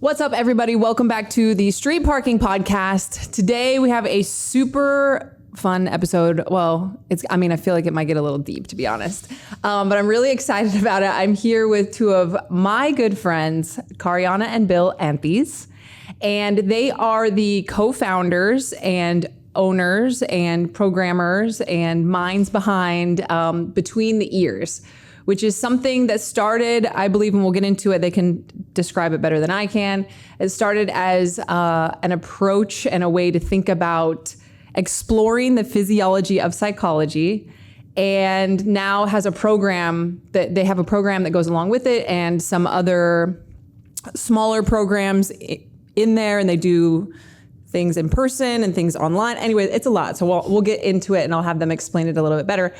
What's up, everybody? Welcome back to the Street Parking Podcast. Today we have a super fun episode. Well, I feel like it might get a little deep, to be honest. But I'm really excited about it. I'm here with two of my good friends, Karianna and Bill Anthes. And they are the co-founders and owners and programmers and minds behind Between the Ears, which is something that started, I believe, and we'll get into it, they can describe it better than I can. It started as an approach and a way to think about exploring the physiology of psychology, and now has a program that they have a program that goes along with it and some other smaller programs in there, and they do things in person and things online. Anyway, it's a lot. So we'll get into it and I'll have them explain it a little bit better.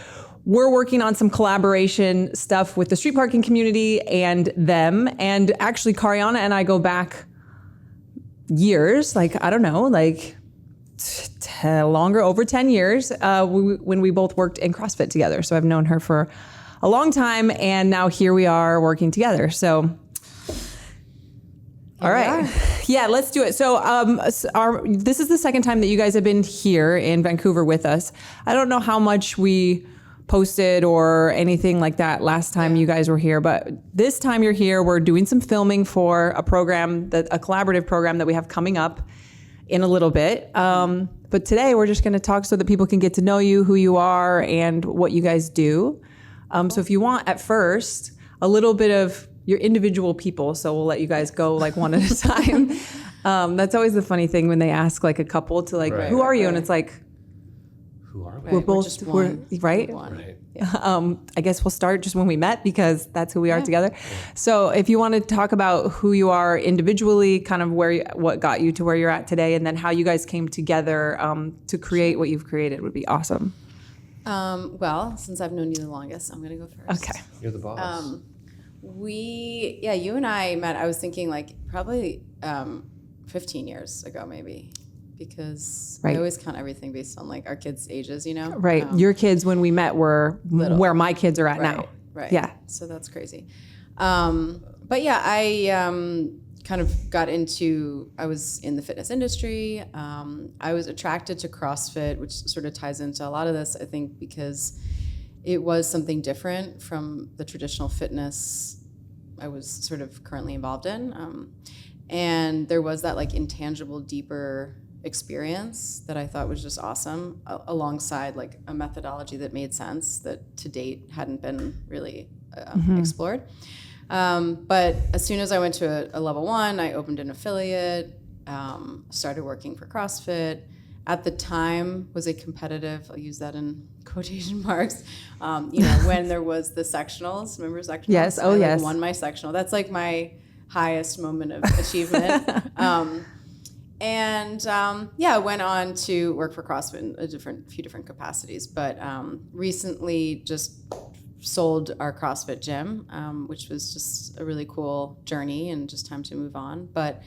We're working on some collaboration stuff with the street parking community and them. And actually, Karianna and I go back years, longer, over 10 years, when we both worked in CrossFit together. So I've known her for a long time, and now here we are working together. So, all right. Yeah, let's do it. So this is the second time that you guys have been here in Vancouver with us. I don't know how much we posted or anything like that last time you guys were here, but this time you're here. We're doing some filming for a collaborative program that we have coming up in a little bit. But today we're just going to talk so that people can get to know you, who you are, and what you guys do. So if you want, at first, a little bit of your individual people. So we'll let you guys go like one at a time. That's always the funny thing when they ask like a couple to who are you? And it's like, who are we? We're both, right? Right. I guess we'll start just when we met, because that's who we are together. So if you want to talk about who you are individually, kind of what got you to where you're at today, and then how you guys came together to create what you've created, would be awesome. Well, since I've known you the longest, I'm going to go first. Okay. You're the boss. You and I met, I was thinking probably 15 years ago, maybe. Because I always count everything based on our kids' ages, Right. Your kids, when we met, were little. Where my kids are at now. Right. Yeah. So that's crazy. But yeah, I kind of got into, I was in the fitness industry. I was attracted to CrossFit, which sort of ties into a lot of this, I think, because it was something different from the traditional fitness I was sort of currently involved in. And there was that intangible, deeper experience that I thought was just awesome, alongside a methodology that made sense that to date hadn't been really explored. But as soon as I went to a level 1, I opened an affiliate, started working for CrossFit. At the time was a competitive, I'll use that in quotation marks, when there was the sectionals, remember sectionals? Yes, I won my sectional. That's my highest moment of achievement. I went on to work for CrossFit in a few different capacities, but recently just sold our CrossFit gym, which was just a really cool journey and just time to move on. But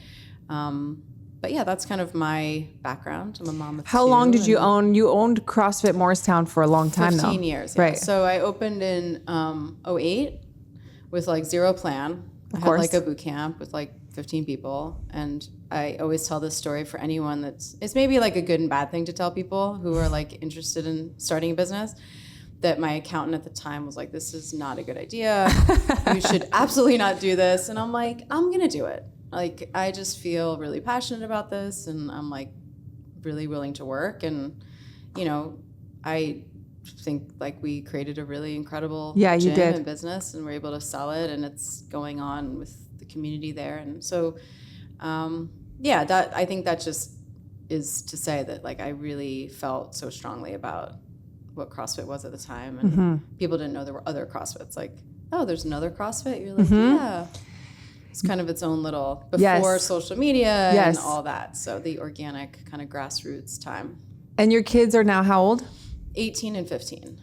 yeah, that's kind of my background. I'm a mom of 2. How long did you own? You owned CrossFit Morristown for a long time, 15 years. Right. So I opened in 2008 with zero plan. I had a boot camp with 15 people, and I always tell this story for anyone it's maybe a good and bad thing to tell people who are interested in starting a business, that my accountant at the time was this is not a good idea. You should absolutely not do this. And I'm I'm gonna do it. I just feel really passionate about this, and I'm really willing to work. And I think we created a really incredible gym and business, and we're able to sell it, and it's going on with the community there. And so I think that just is to say that I really felt so strongly about what CrossFit was at the time, and people didn't know there were other CrossFits. Oh, there's another CrossFit? You're yeah. It's kind of its own little, before social media and all that. So the organic kind of grassroots time. And your kids are now how old? 18 and 15.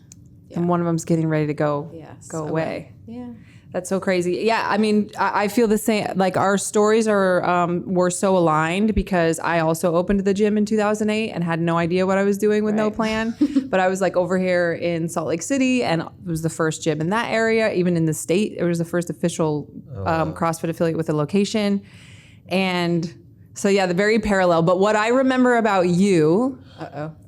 Yeah. And one of them's getting ready to go away. Yeah. That's so crazy. Yeah, I mean, I feel the same. Our stories were so aligned, because I also opened the gym in 2008 and had no idea what I was doing with no plan. But I was over here in Salt Lake City, and it was the first gym in that area. Even in the state, it was the first official CrossFit affiliate with a location. And so yeah, the very parallel. But what I remember about you,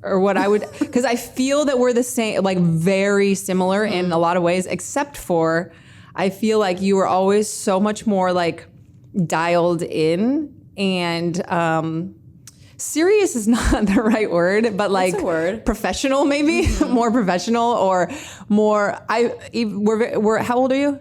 or what I would, because I feel that we're the same, like very similar in a lot of ways, except for I feel like you were always so much more like dialed in and serious is not the right word, but like a word. professional maybe, more professional or more. We're how old are you?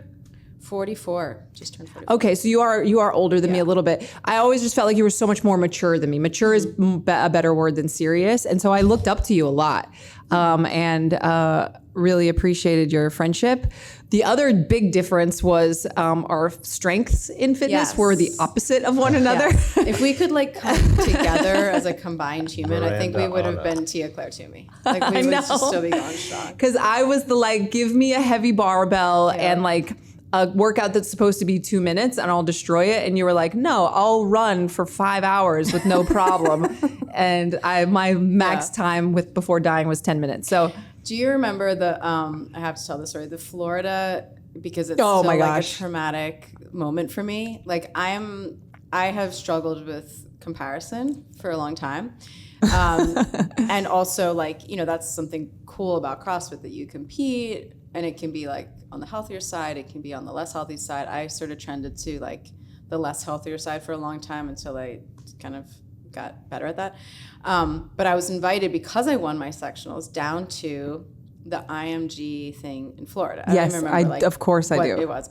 44, just turned 44. Okay, so you are older than me a little bit. I always just felt like you were so much more mature than me. Mature is a better word than serious, and so I looked up to you a lot, and really appreciated your friendship. The other big difference was our strengths in fitness were the opposite of one another. Yes. If we could like come together as a combined human, I think we would have been Tia Claire Toomey. Like we would just still be going strong. Because I was the like, give me a heavy barbell and like a workout that's supposed to be 2 minutes and I'll destroy it. And you were like, no, I'll run for 5 hours with no problem. And my max time before dying was 10 minutes. So do you remember I have to tell the story, the Florida, because it's oh still my like gosh. a traumatic moment for me. Like I have struggled with comparison for a long time. And also like, that's something cool about CrossFit, that you compete and it can be like on the healthier side, it can be on the less healthy side. I sort of trended to like the less healthier side for a long time until I kind of got better at that. But I was invited because I won my sectionals down to the IMG thing in Florida. Yes, I remember, like, of course I what do. It was.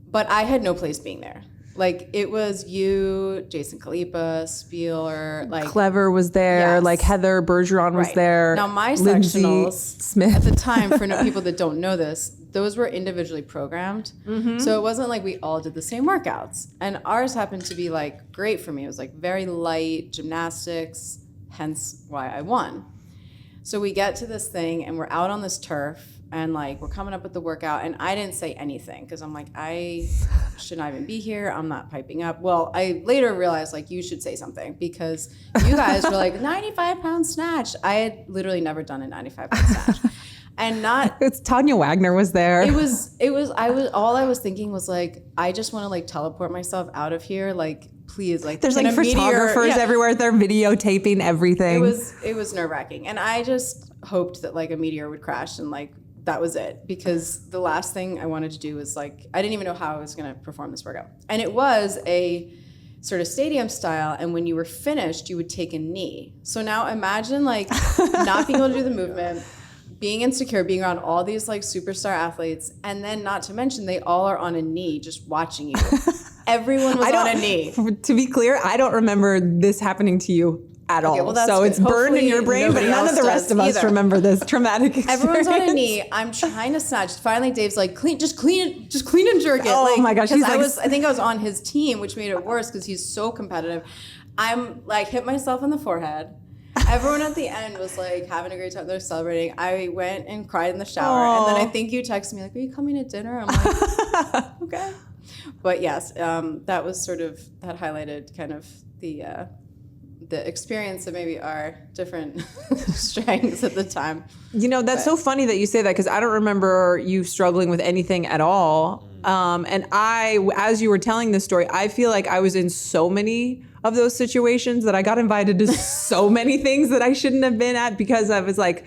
But I had no place being there. Like it was you, Jason Khalipa, Spieler, like Clever was there, Yes. like Heather Bergeron was there. Now my Lindsay sectionals Smith. at the time, for people that don't know this, those were individually programmed. So it wasn't like we all did the same workouts. And ours happened to be like great for me. It was like very light gymnastics, hence why I won. So we get to this thing and we're out on this turf and like we're coming up with the workout and I didn't say anything because I'm like, I should not even be here. I'm not piping up. Well, I later realized like you should say something because you guys were like 95-pound snatch. I had literally never done a 95-pound snatch. And not It's Tanya Wagner was there. all I was thinking was like, I just want to like teleport myself out of here. Like, please, like There's can like a meteor- photographers everywhere. They're videotaping everything. It was nerve-wracking. And I just hoped that like a meteor would crash and like that was it. Because the last thing I wanted to do was like, I didn't even know how I was going to perform this workout. And it was a sort of stadium style. And when you were finished, you would take a knee. So now imagine like not being able to do the movement, being insecure, being around all these like superstar athletes. And then not to mention, they all are on a knee just watching you. Everyone was on a knee. To be clear, I don't remember this happening to you at all. Well, that's so good. it's burned in Hopefully your brain, but nobody none of else the rest does of us either. remember this traumatic experience. Everyone's on a knee. I'm trying to snatch. Finally, Dave's like, clean and jerk it. Oh like, my gosh, he's I think I was on his team, which made it worse because he's so competitive. I'm like, hit myself in the forehead. Everyone at the end was like having a great time. They're celebrating. I went and cried in the shower, and then I think you texted me like, "Are you coming to dinner?" I'm like, "Okay." But yes, that was sort of that highlighted kind of the experience of maybe our different strengths at the time. That's so funny that you say that because I don't remember you struggling with anything at all. And as you were telling this story, I feel like I was in so many of those situations that I got invited to so many things that I shouldn't have been at because I was like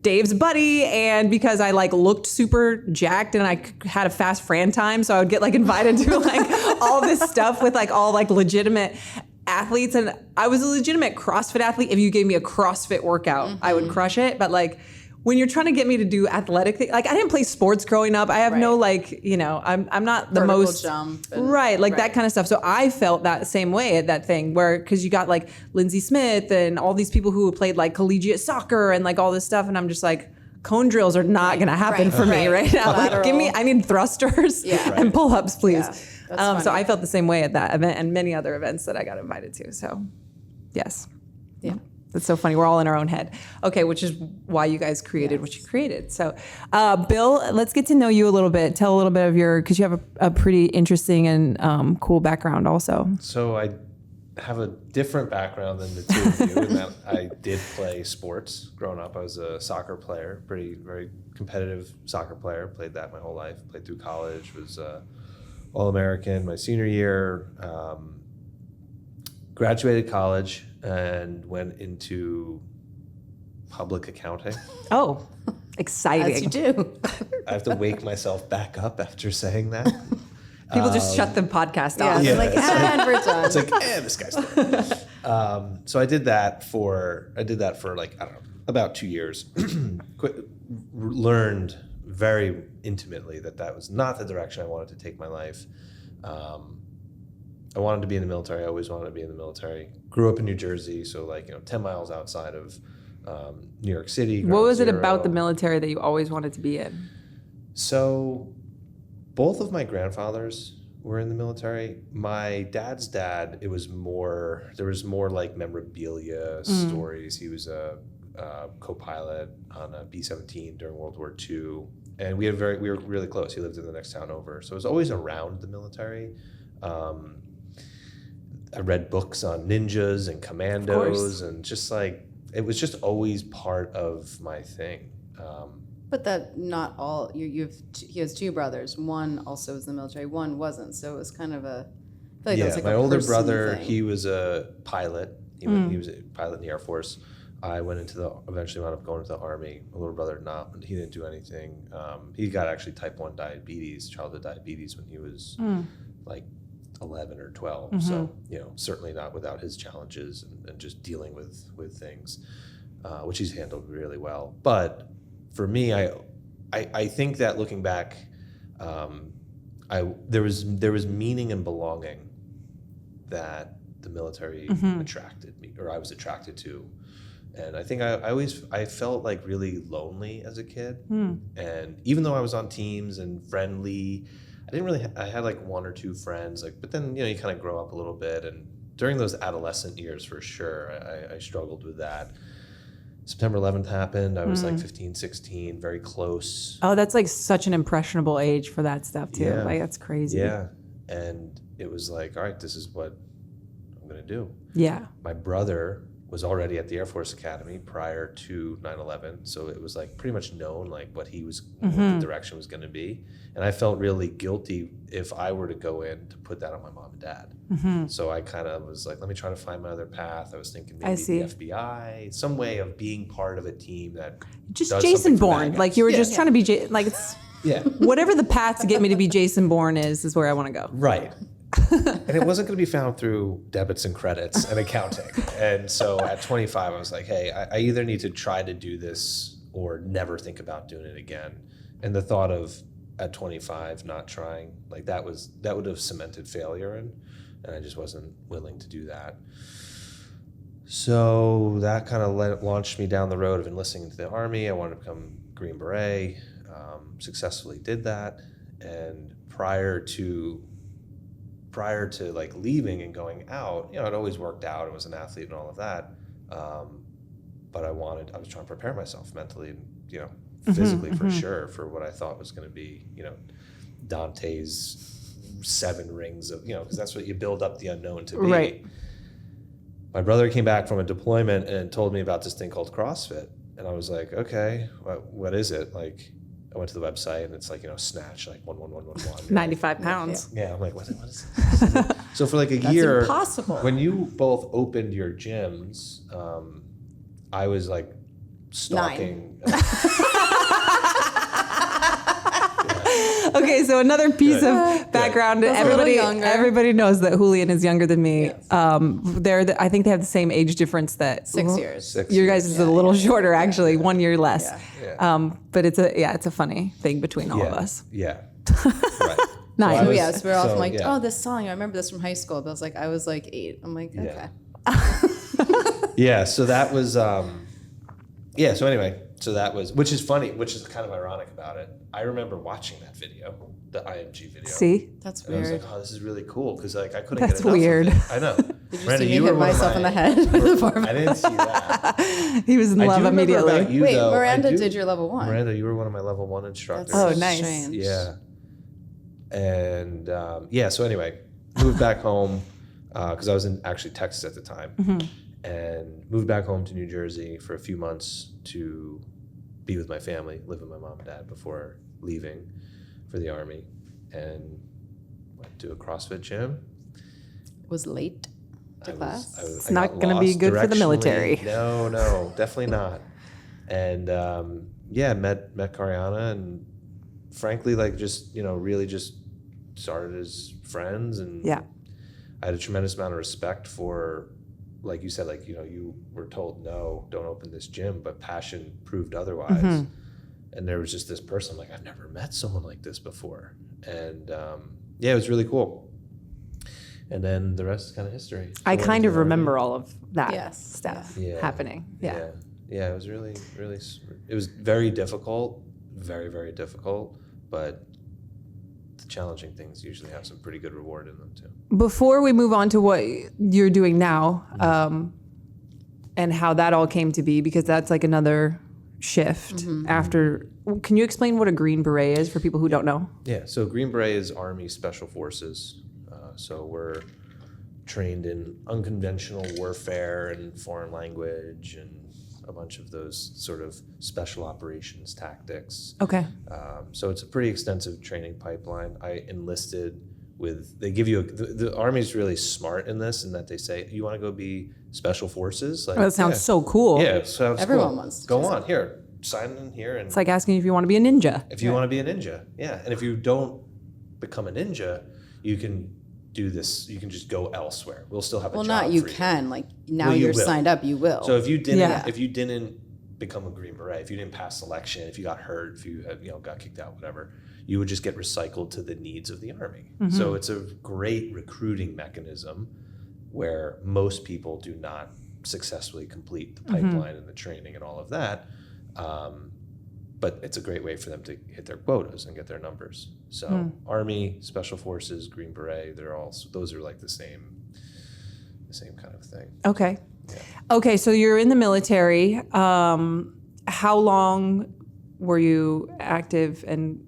Dave's buddy and because I like looked super jacked and I had a fast Fran time. So I would get like invited to like all this stuff with like all like legitimate athletes. And I was a legitimate CrossFit athlete. If you gave me a CrossFit workout, I would crush it. But like when you're trying to get me to do athletic things, like I didn't play sports growing up. I have no like, I'm not the Vertical most jump and- that kind of stuff. So I felt that same way at that thing where, cause you got like Lindsay Smith and all these people who played like collegiate soccer and like all this stuff. And I'm just like, cone drills are not going to happen for me right now. Like, I need thrusters and pull-ups, please. Yeah, so I felt the same way at that event and many other events that I got invited to. So yes. Yeah. That's so funny. We're all in our own head. Okay, which is why you guys created what you created. So, Bill, let's get to know you a little bit. Tell a little bit of because you have a pretty interesting and cool background also. So I have a different background than the two of you in that I did play sports growing up. I was a soccer player, very competitive soccer player. Played that my whole life. Played through college. Was All-American my senior year. graduated college and went into public accounting. Oh, exciting. As you do. I have to wake myself back up after saying that. People just shut the podcast Yeah, off. they're like, and we're done. It's like, this guy's there. So I did that for like, I don't know, about 2 years. Learned very intimately that was not the direction I wanted to take my life. I wanted to be in the military. I always wanted to be in the military. Grew up in New Jersey, so 10 miles outside of New York City. What was it Ground about the Zero. military that you always wanted to be in? So both of my grandfathers were in the military. My dad's dad, there was more like memorabilia stories. He was a co-pilot on a B-17 during World War II. And we were really close. He lived in the next town over. So I was always around the military. I read books on ninjas and commandos and just it was just always part of my thing. But that not all, he has two brothers. One also was in the military, one wasn't. So it was kind of I feel like that was like my a older person brother, thing. he was a pilot. He was a pilot in the Air Force. I eventually wound up going into the Army. My little brother, he didn't do anything. He got actually type 1 diabetes, childhood diabetes, when he was like 11 or 12. So, certainly not without his challenges and just dealing with things, which he's handled really well. But for me, I think that looking back, there was meaning and belonging that the military attracted me, or I was attracted to. And I think I felt like really lonely as a kid. And even though I was on teams and friendly, I had like one or two friends, but then, you kind of grow up a little bit. And during those adolescent years, for sure, I struggled with that. September 11th happened. I was like 15, 16, very close. Oh, that's like such an impressionable age for that stuff too. Yeah. Like that's crazy. Yeah. And it was like, all right, this is what I'm going to do. Yeah. My brother was already at the Air Force Academy prior to 9/11, so it was like pretty much known like what the direction was going to be, and I felt really guilty if I were to go in to put that on my mom and dad. So I kind of was like, let me try to find my other path. I was thinking maybe the FBI, some way of being part of a team that Just does Jason something for Bourne. bad Like guys. you were just trying to be it's Yeah, whatever the path to get me to be Jason Bourne is where I want to go. right. And it wasn't going to be found through debits and credits and accounting. And so at 25, I was like, hey, I either need to try to do this or never think about doing it again. And the thought of at 25 not trying, that would have cemented failure, and I just wasn't willing to do that. So that kind of launched me down the road of enlisting into the Army. I wanted to become Green Beret, successfully did that. And prior to leaving and going out, it always worked out. I was an athlete and all of that. But I was trying to prepare myself mentally and, physically for sure for what I thought was going to be, Dante's 7 rings of, because that's what you build up the unknown to be. Right. My brother came back from a deployment and told me about this thing called CrossFit. And I was like, okay, what is it? I went to the website and it's snatch, 1, 95 pounds. Yeah, I'm like, what is this? So for a year, impossible. when you both opened your gyms, I was stalking. Okay, so another piece of background. That's a little younger. Everybody knows that Julian is younger than me. Yes. I think they have the same age difference. That 6 years. Your guys is a little shorter, actually, 1 year less. Yeah. But it's a funny thing between all of us. Yeah. Right. Nice. So yes, we're often yeah. oh, this song, I remember this from high school. But I was 8. I'm like, okay. Yeah. So that was, So anyway, that was, which is funny, which is kind of ironic about it. I remember watching that video, the IMG video. See? That's And I was weird. like, oh, this is really cool because I couldn't That's get enough weird. of it. I know. Did you Miranda, see me you were hit one of myself in the my- head with a barbell? I didn't see that. He was in I do love remember immediately. about you, Wait, though. Miranda I do- did your level 1. Miranda, you were one of my level 1 instructors. Oh, That's nice. strange. Yeah. And so anyway, moved back home because I was in actually Texas at the time, and moved back home to New Jersey for a few months to be with my family, live with my mom and dad before leaving for the Army, and went to a CrossFit gym. Was late. the class? It's not going to be good for the military. No, definitely not. And met Karianna, and frankly, like just really just started as friends, and Yeah. I had a tremendous amount of respect for, like you said, like you were told no, don't open this gym, but passion proved otherwise. And there was just this person, I'm like, I've never met someone like this before, and it was really cool. And then the rest is kind of history. I kind of remember all of that stuff happening. Yeah, it was really, really, it was very difficult, very, very difficult, but the challenging things usually have some pretty good reward in them too. Before we move on to what you're doing now, and how that all came to be, because that's like another shift after. Can you explain what a Green Beret is for people who don't know? Yeah, so Green Beret is Army Special Forces. So we're trained in unconventional warfare and foreign language and a bunch of those sort of special operations tactics. Okay. So it's a pretty extensive training pipeline. I enlisted with, they give you, the Army's really smart in this, in that they say, you want to go be Special Forces? Like, That sounds so cool. Yeah, sounds Everyone cool. wants to go do on, here, sign in here. And It's like asking if you want to be a ninja. if you want to be a ninja, yeah. And if you don't become a ninja, you can do this, you can just go elsewhere. We'll still have a job not you for can. Like now Well, you you're will. signed up, you will. So if you didn't, Yeah. if you didn't become a Green Beret, if you didn't pass selection, if you got hurt, if you had, got kicked out, whatever, you would just get recycled to the needs of the Army. So it's a great recruiting mechanism where most people do not successfully complete the pipeline and the training and all of that. But it's a great way for them to hit their quotas and get their numbers. So Army, Special Forces, Green Beret, those are like the same kind of thing. Okay. Yeah. Okay, so you're in the military. How long were you active and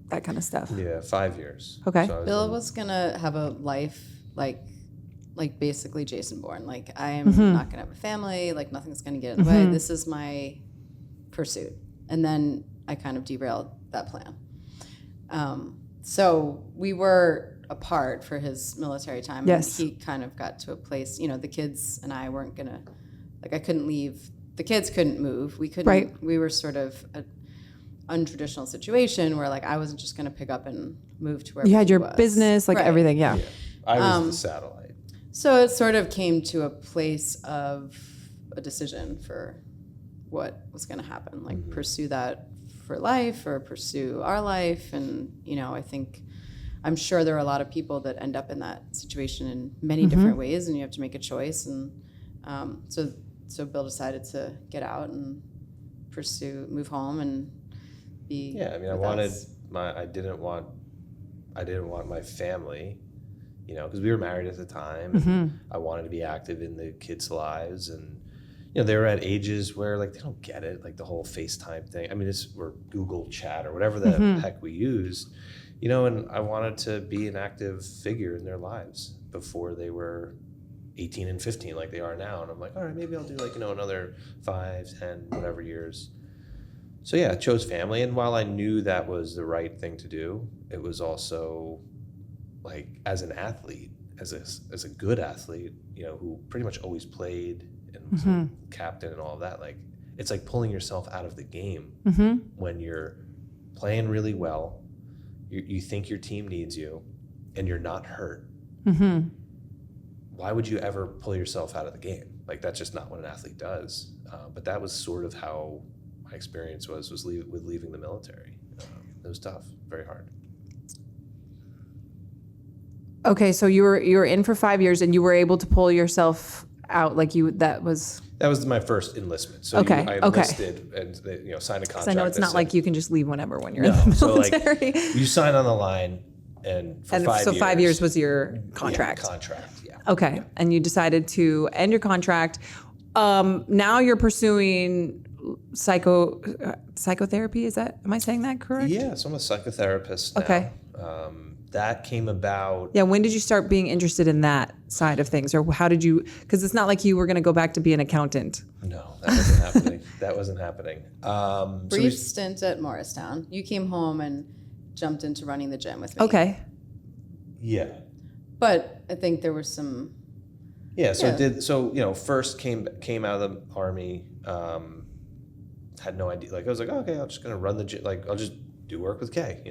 that kind of stuff? Yeah, 5 years. Okay. So Bill was gonna have a life like basically Jason Bourne. Like I am not gonna have a family. Like nothing's gonna get in the way. This is my pursuit. And then I kind of derailed that plan. So we were apart for his military time. Yes. And he kind of got to a place, the kids and I weren't gonna, I couldn't leave. The kids couldn't move. We couldn't, Right. We were sort of an untraditional situation where I wasn't just gonna pick up and move to where You had your was. business, like Right. everything, yeah. Yeah, I was the satellite. So it sort of came to a place of a decision for what was going to happen, pursue that for life or pursue our life. And, I'm sure there are a lot of people that end up in that situation in many different ways, and you have to make a choice. And so Bill decided to get out and move home and be. Yeah, I mean, I didn't want my family, because we were married at the time. And I wanted to be active in the kids' lives, and they were at ages where they don't get it, like the whole FaceTime thing. I mean, or Google Chat or whatever the heck we used, and I wanted to be an active figure in their lives before they were 18 and 15 like they are now. And I'm like, all right, maybe I'll do another 5, 10, whatever years. So yeah, I chose family. And while I knew that was the right thing to do, it was also as an athlete, as a good athlete, who pretty much always played and was a captain and all of that, it's like pulling yourself out of the game when you're playing really well, you think your team needs you, and you're not hurt. Why would you ever pull yourself out of the game? That's just not what an athlete does. But that was sort of how my experience was leaving the military. It was tough, very hard. Okay, so you were in for 5 years and you were able to pull yourself out, that was my first enlistment. So Okay, I okay. enlisted and signed a contract. I know it's that not said- like you can just leave whenever when you're in the So military. you sign on the line, and for 5 years. 5 years was your contract. Yeah, contract, yeah. Okay, Yeah. and you decided to end your contract. Now you're pursuing psychotherapy. Am I saying that correct? Yeah, so I'm a psychotherapist now. Okay. That came about. Yeah, when did you start being interested in that side of things? Or how did you, because it's not like you were going to go back to be an accountant. No, that wasn't happening. That wasn't happening. Brief stint at Morristown. You came home and jumped into running the gym with me. Okay. Yeah. But I think there were some Yeah, so Yeah. first came out of the Army, had no idea. Like I was like, okay, I'm just gonna run the gym. Like I'll just do work with Kay,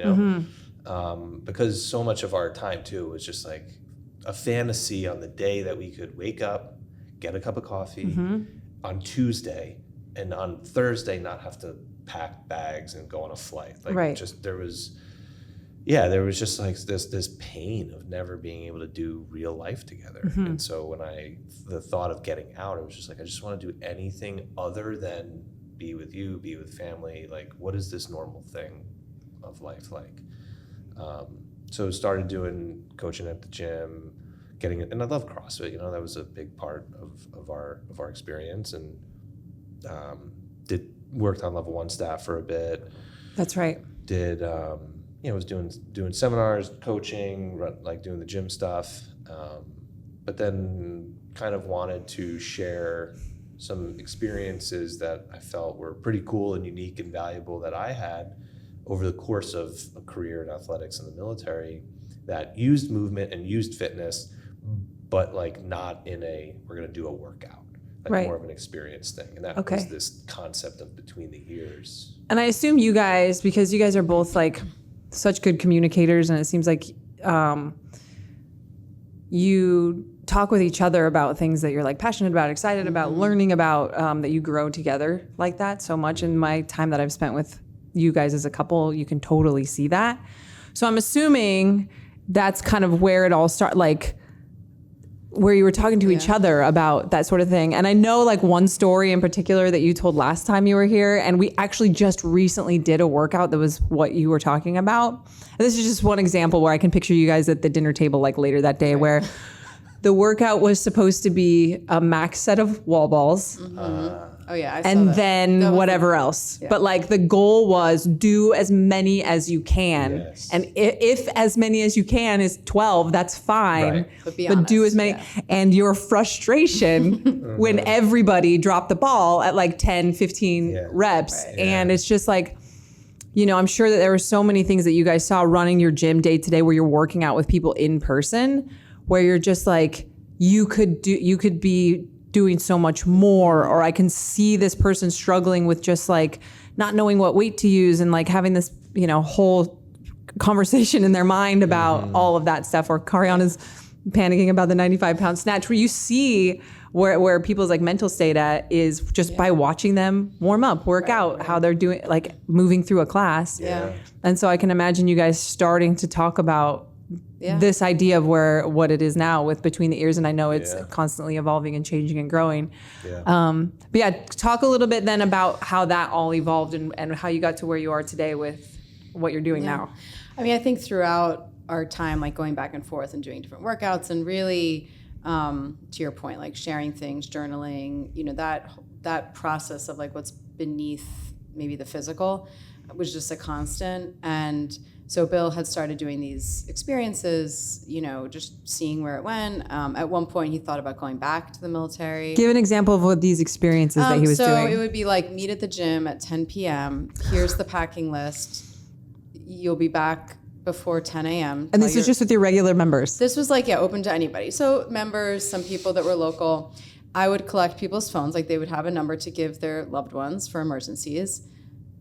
because so much of our time too was just like a fantasy on the day that we could wake up, get a cup of coffee on Tuesday, and on Thursday not have to pack bags and go on a flight. Like Right. just there was just like this pain of never being able to do real life together. And so when the thought of getting out, it was just like I just want to do anything other than be with you, be with family. Like, what is this normal thing of life like? So started doing coaching at the gym, and I love CrossFit. That was a big part of our experience, and worked on level 1 staff for a bit. That's right. Was doing seminars, coaching, like doing the gym stuff, but then kind of wanted to share some experiences that I felt were pretty cool and unique and valuable that I had over the course of a career in athletics in the military that used movement and used fitness, but like not in we're going to do a workout, like Right. more of an experience thing. And that Okay. was this concept of between the ears. And I assume you guys, because you guys are both like such good communicators, and it seems like you talk with each other about things that you're like passionate about, excited about, learning about, that you grow together like that so much. In my time that I've spent with you guys as a couple, you can totally see that. So I'm assuming that's kind of where it all started, like where you were talking to each other about that sort of thing. And I know like one story in particular that you told last time you were here, and we actually just recently did a workout that was what you were talking about. And this is just one example where I can picture you guys at the dinner table like later that day, where the workout was supposed to be a max set of wall balls. Oh yeah, I saw And that. then That was whatever else. But like the goal was do as many as you can. Yes. And if as many as you can is 12, that's fine. Right. But be do as honest, many. yeah. And your frustration when everybody dropped the ball at like 10, 15 Yeah. reps. Right. And it's just like, I'm sure that there were so many things that you guys saw running your gym day to day where you're working out with people in person, where you're just like, you could be doing so much more, or I can see this person struggling with just like not knowing what weight to use and like having this, whole conversation in their mind about all of that stuff, or Karianna's panicking about the 95-pound snatch, where you see where people's like mental state at is just by watching them warm up, work out, how they're doing, like moving through a class. Yeah. And so I can imagine you guys starting to talk about Yeah. this idea of what it is now with Between the Ears, and I know it's Yeah. constantly evolving and changing and growing. Yeah. But yeah, talk a little bit then about how that all evolved and how you got to where you are today with what you're doing now. I mean, I think throughout our time, like going back and forth and doing different workouts, and really, to your point, like sharing things, journaling, that process of like what's beneath maybe the physical was just a constant. And so Bill had started doing these experiences, just seeing where it went. At one point, he thought about going back to the military. Give an example of what these experiences that he was so doing. it would be like, meet at the gym at 10 p.m. Here's the packing list. You'll be back before 10 a.m. And this is just with your regular members. This was like, open to anybody. So members, some people that were local. I would collect people's phones. Like they would have a number to give their loved ones for emergencies.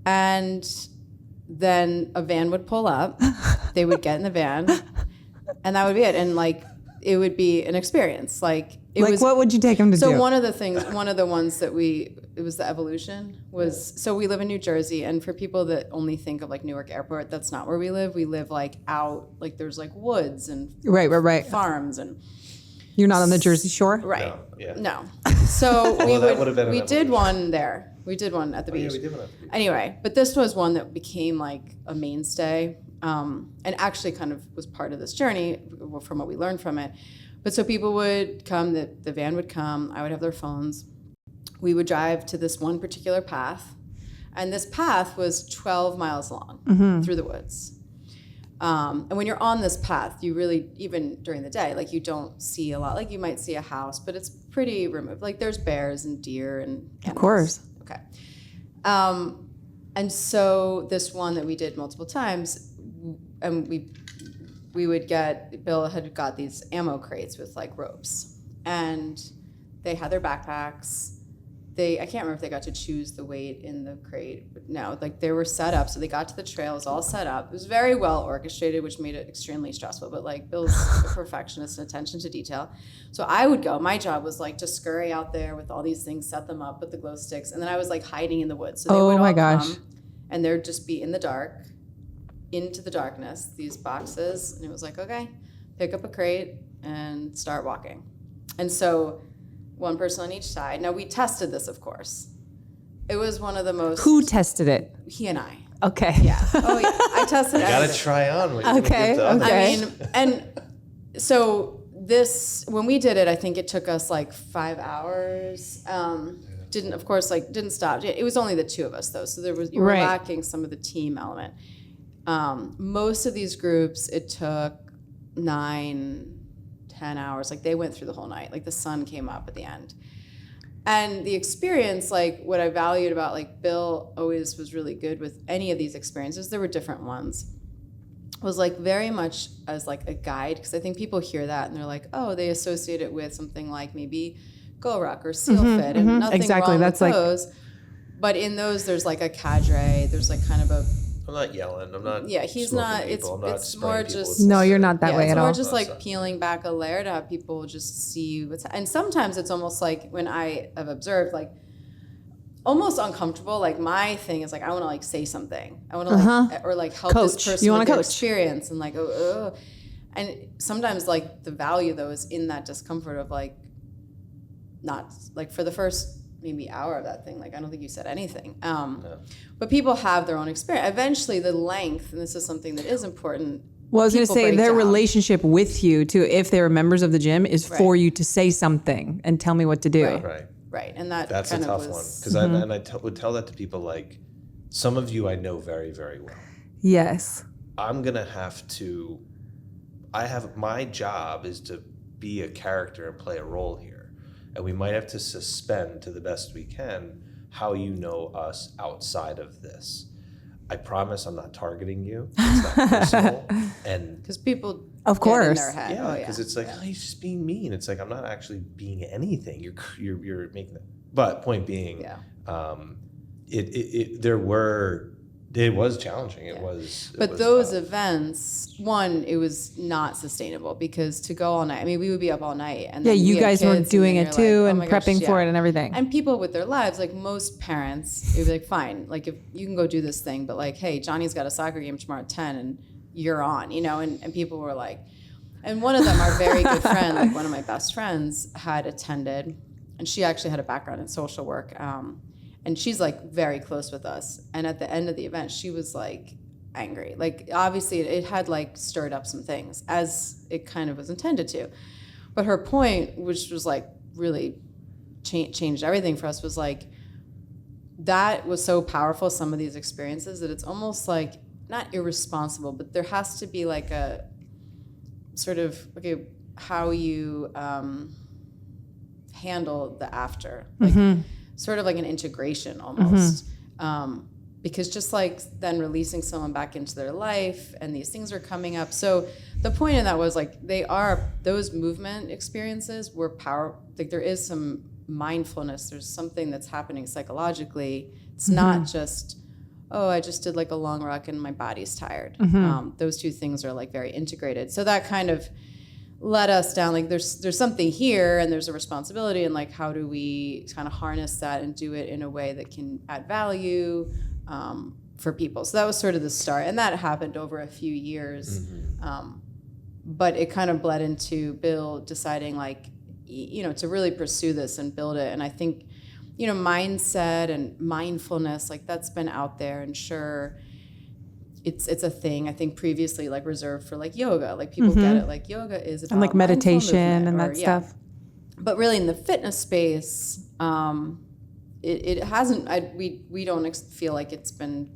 And then a van would pull up. They would get in the van. And that would be it. And like, it would be an experience. Like it was. What would you take them to do? So one of the ones that it was the evolution was, so we live in New Jersey, and for people that only think of like Newark Airport, that's not where we live. We live like out, like there's like woods and Right. farms and. You're not on the Jersey Shore? Right. No, yeah. No. So that would've been an we did evolution. one there. We did one at the beach. Yeah, we did one at the beach. Anyway, but this was one that became like a mainstay, and actually kind of was part of this journey from what we learned from it. But so people would come, the van would come, I would have their phones. We would drive to this one particular path, and this path was 12 miles long through the woods. And when you're on this path, you really, even during the day, like you don't see a lot. Like you might see a house, but it's pretty removed. Like there's bears and deer and animals. Of course. Okay. And so this one that we did multiple times, and we would Bill had got these ammo crates with like ropes. and they had their backpacks. I can't remember if they got to choose the weight in the crate, but no, like they were set up. So they got to the trail, it was all set up. It was very well orchestrated, which made it extremely stressful. But like Bill's a perfectionist and attention to detail. So I would go, my job was like to scurry out there with all these things, set them up with the glow sticks. And then I was like hiding in the woods. So they would all come and there'd just be in the dark, into the darkness, these boxes. And it was like, okay, pick up a crate and start walking. And so one person on each side. Now we tested this, of course. It was one of the most. Who tested it? He and I. Okay. Yeah. Oh yeah. I tested. You gotta try on. What you're gonna Okay, give to others. okay. I mean, and so this, when we did it, I think it took us like 5 hours. Didn't stop. It was only the two of us though, so you were Right. lacking some of the team element. Most of these groups, it took 9-10 hours. Like they went through the whole night. Like the sun came up at the end. And the experience, like what I valued about like Bill always was really good with any of these experiences, there were different ones, was like very much as like a guide. Because I think people hear that and they're like, oh, they associate it with something like maybe Go Ruck or Seal Fit, and nothing Exactly. wrong That's with like- those. But in those, there's like a cadre. There's like kind of a I'm not yelling. I'm not. yeah. He's smoking not. People. I'm not It's spraying more people just with No, you're not that yeah, way it's at more all. just That's like it. peeling back a layer to have people just see what's. And sometimes it's almost like when I have observed, like almost uncomfortable. Like my thing is like I want to like say something. I want to like or like help Coach. this person You with wanna their coach. experience and like and sometimes like the value though is in that discomfort of like not like for the first maybe hour of that thing, like I don't think you said anything. But people have their own experience. Eventually the length, and this is something that is important. Well, I was going to people say break their down. relationship with you, too, if they were members of the gym, is for you to say something and tell me what to do. Right. Right. Right, and that That's a kind tough of one was, because I would tell that to people like, some of you I know very very well. Yes. I'm gonna have to. My job is to be a character and play a role here, and we might have to suspend to the best we can how you know us outside of this. I promise I'm not targeting you. It's not personal, and because people Of get in course. their head. yeah, because it's like, oh, he's just being mean. It's like I'm not actually being anything. You're making it. But point being, Yeah. It was challenging. It was. But those events, one, it was not sustainable because to go all night. I mean, we would be up all night, and Yeah, then you we had guys were kids, doing then it you're too like, oh and my gosh, prepping for yeah. it and everything. And people with their lives, like most parents, it would be like, fine, like if you can go do this thing, but like, hey, Johnny's got a soccer game tomorrow at 10 and you're on, you know, and people were like, and one of them, our very good friend, like one of my best friends had attended, and she actually had a background in social work. And she's like very close with us. And at the end of the event, she was like angry. Like obviously it had like stirred up some things as it kind of was intended to. But her point, which was like really changed everything for us, was like that was so powerful, some of these experiences, that it's almost like not irresponsible, but there has to be like a sort of, okay, how you handle the after. Like sort of like an integration almost. Because just like then releasing someone back into their life and these things are coming up. So the point of that was like those movement experiences were like there is some mindfulness. There's something that's happening psychologically. It's not just, oh, I just did like a long ruck and my body's tired. Those two things are like very integrated. So that kind of led us down, like there's something here and there's a responsibility, and like how do we kind of harness that and do it in a way that can add value for people. So that was sort of the start, and that happened over a few years. But it kind of bled into Bill deciding like, you know, to really pursue this and build it. And I think, you know, mindset and mindfulness, like that's been out there, and sure, it's a thing. I think previously like reserved for like yoga, like people get it, like yoga is about And like mindful meditation movement, and that or, stuff. But really in the fitness space, it hasn't. We don't feel like it's been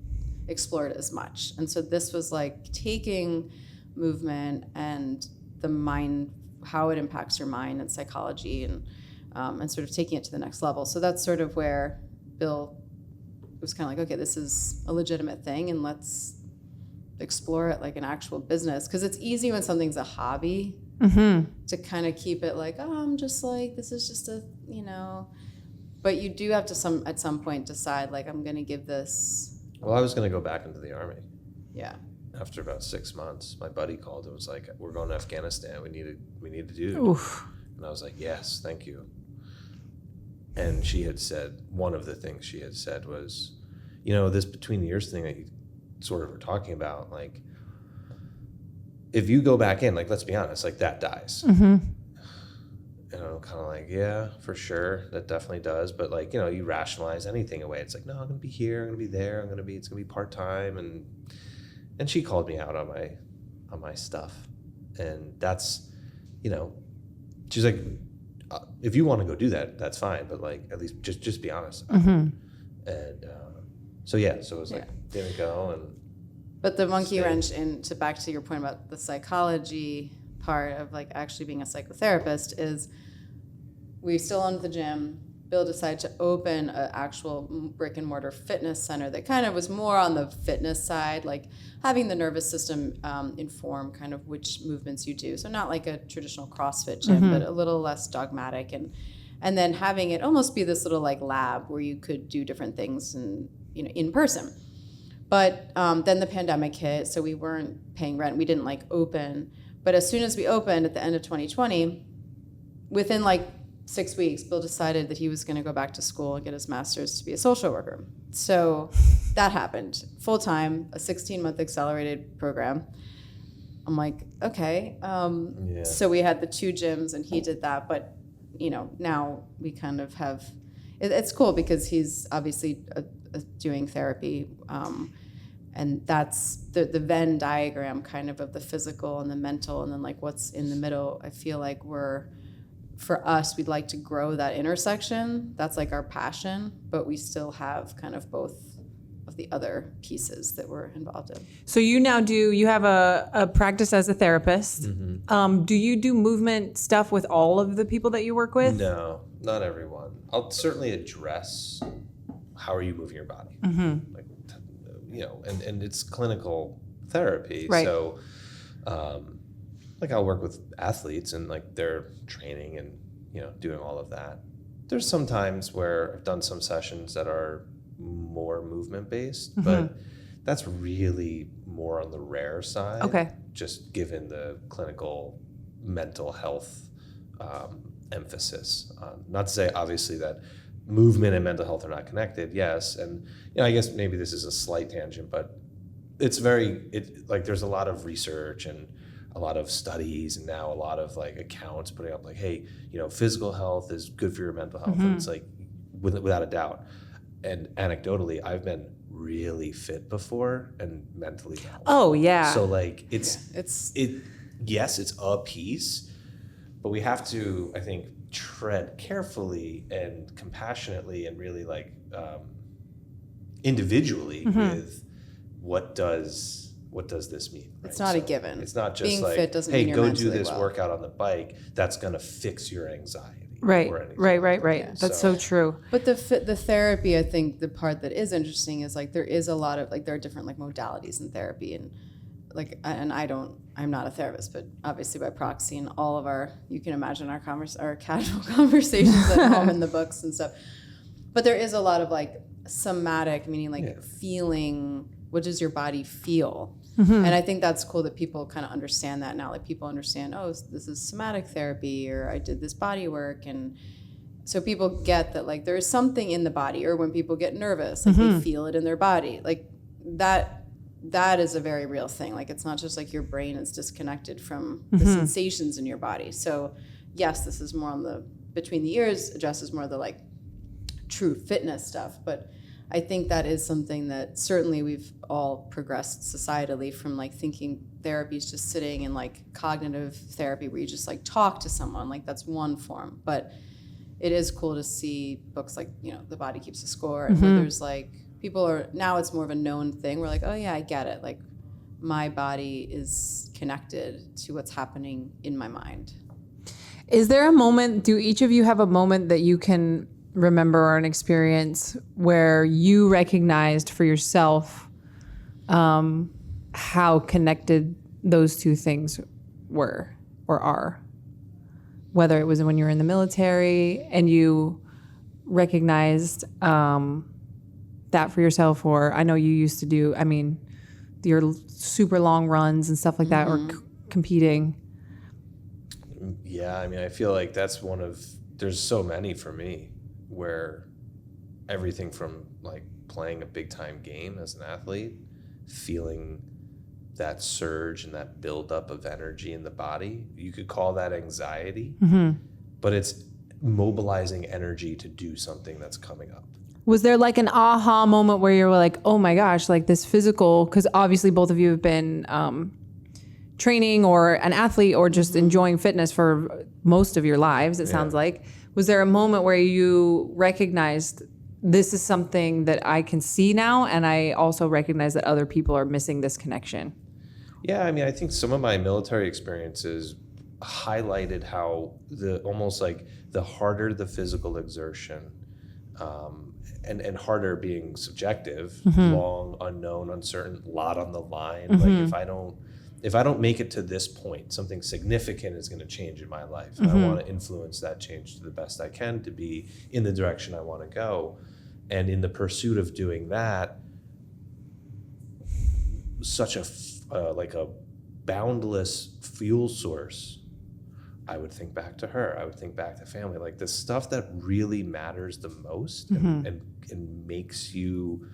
explored as much. And so this was like taking movement and the mind, how it impacts your mind and psychology, and sort of taking it to the next level. So that's sort of where Bill was kind of like, okay, this is a legitimate thing, and let's explore it like an actual business, because it's easy when something's a hobby to kind of keep it like, oh, I'm just like, this is just a, but you do have to at some point decide, like, I'm going to give this. Well, I was going to go back into the Army. Yeah. After about 6 months, my buddy called and was like, we're going to Afghanistan. We need a dude. Oof. And I was like, yes, thank you. And she had said, one of the things she had said was, this between the years thing that you sort of were talking about, like, if you go back in, like, let's be honest, like, that dies. Mm-hmm. And I'm kind of like, yeah, for sure, that definitely does. But, like, you rationalize anything away. It's like, no, I'm going to be here, I'm going to be there, it's going to be part-time. And she called me out on my stuff. And that's, she's like, if you want to go do that, that's fine. But, like, at least just be honest about it. And so it was like, didn't go. But the monkey wrench back to your point about the psychology part of, like, actually being a psychotherapist is we still owned the gym. Bill decided to open an actual brick and mortar fitness center that kind of was more on the fitness side, like having the nervous system inform kind of which movements you do. So not like a traditional CrossFit gym, but a little less dogmatic, and then having it almost be this little like lab where you could do different things and in person. But then the pandemic hit, so we weren't paying rent. We didn't like open. But as soon as we opened at the end of 2020, within like 6 weeks, Bill decided that he was going to go back to school and get his master's to be a social worker. So that happened full time, a 16-month accelerated program. I'm like, okay. So we had the 2 gyms and he did that. But, now we kind of have, it's cool because he's obviously doing therapy. And that's the Venn diagram kind of the physical and the mental and then like what's in the middle. I feel like for us, we'd like to grow that intersection. That's like our passion, but we still have kind of both of the other pieces that we're involved in. So you have a practice as a therapist. Mm-hmm. Do you do movement stuff with all of the people that you work with? No, not everyone. I'll certainly address how are you moving your body? Like, and it's clinical therapy. Right. So, like I'll work with athletes and like they're training and, doing all of that. There's some times where I've done some sessions that are more movement based, but that's really more on the rare side. Okay. Just given the clinical mental health emphasis. Not to say obviously that movement and mental health are not connected. Yes. And, I guess maybe this is a slight tangent, but it's there's a lot of research and a lot of studies and now a lot of like accounts putting up like, hey, physical health is good for your mental health. And it's like, without a doubt. And anecdotally, I've been really fit before and mentally not. Oh yeah. So like It's a piece, but we have to, I think, tread carefully and compassionately and really like individually with what does this mean? Right? It's not a given. It's not just being like, fit doesn't hey, mean you're go do mentally this well. workout on the bike. That's gonna fix your anxiety. Right. Or anything. Right. That's so true. But the therapy, I think the part that is interesting is like there is a lot of like there are different like modalities in therapy and like I'm not a therapist, but obviously by proxy and all of you can imagine our casual conversations at home in the books and stuff. But there is a lot of like somatic, meaning like feeling, what does your body feel? And I think that's cool that people kind of understand that now. Like people understand, oh, this is somatic therapy, or I did this body work. And so people get that like there is something in the body, or when people get nervous, like they feel it in their body. Like that is a very real thing. Like it's not just like your brain is disconnected from the sensations in your body. So yes, this is more on the between the ears, addresses more of the like true fitness stuff. But I think that is something that certainly we've all progressed societally from like thinking therapy is just sitting in like cognitive therapy where you just like talk to someone, like that's one form. But it is cool to see books like, The Body Keeps a Score, and where there's like, people are, now it's more of a known thing. We're like, oh yeah, I get it. Like my body is connected to what's happening in my mind. Is there a moment, do each of you have a moment that you can remember or an experience where you recognized for yourself how connected those two things were or are? whether it was when you were in the military and you recognized that for yourself, or I know you used to do, I mean, your super long runs and stuff like that, or competing. Yeah, I mean, I feel like that's there's so many for me, where everything from like playing a big time game as an athlete, feeling that surge and that buildup of energy in the body, you could call that anxiety, but it's mobilizing energy to do something that's coming up. Was there like an aha moment where you were like, oh my gosh, like this physical, because obviously both of you have been training or an athlete or just enjoying fitness for most of your lives, it sounds like. Was there a moment where you recognized this is something that I can see now, and I also recognize that other people are missing this connection? Yeah, I mean, I think some of my military experiences highlighted how almost like the harder the physical exertion, and harder being subjective, long, unknown, uncertain, lot on the line. Like if I don't make it to this point, something significant is going to change in my life. And I want to influence that change to the best I can to be in the direction I want to go. And in the pursuit of doing that, such a like a boundless fuel source, I would think back to her. I would think back to family, like the stuff that really matters the most and makes you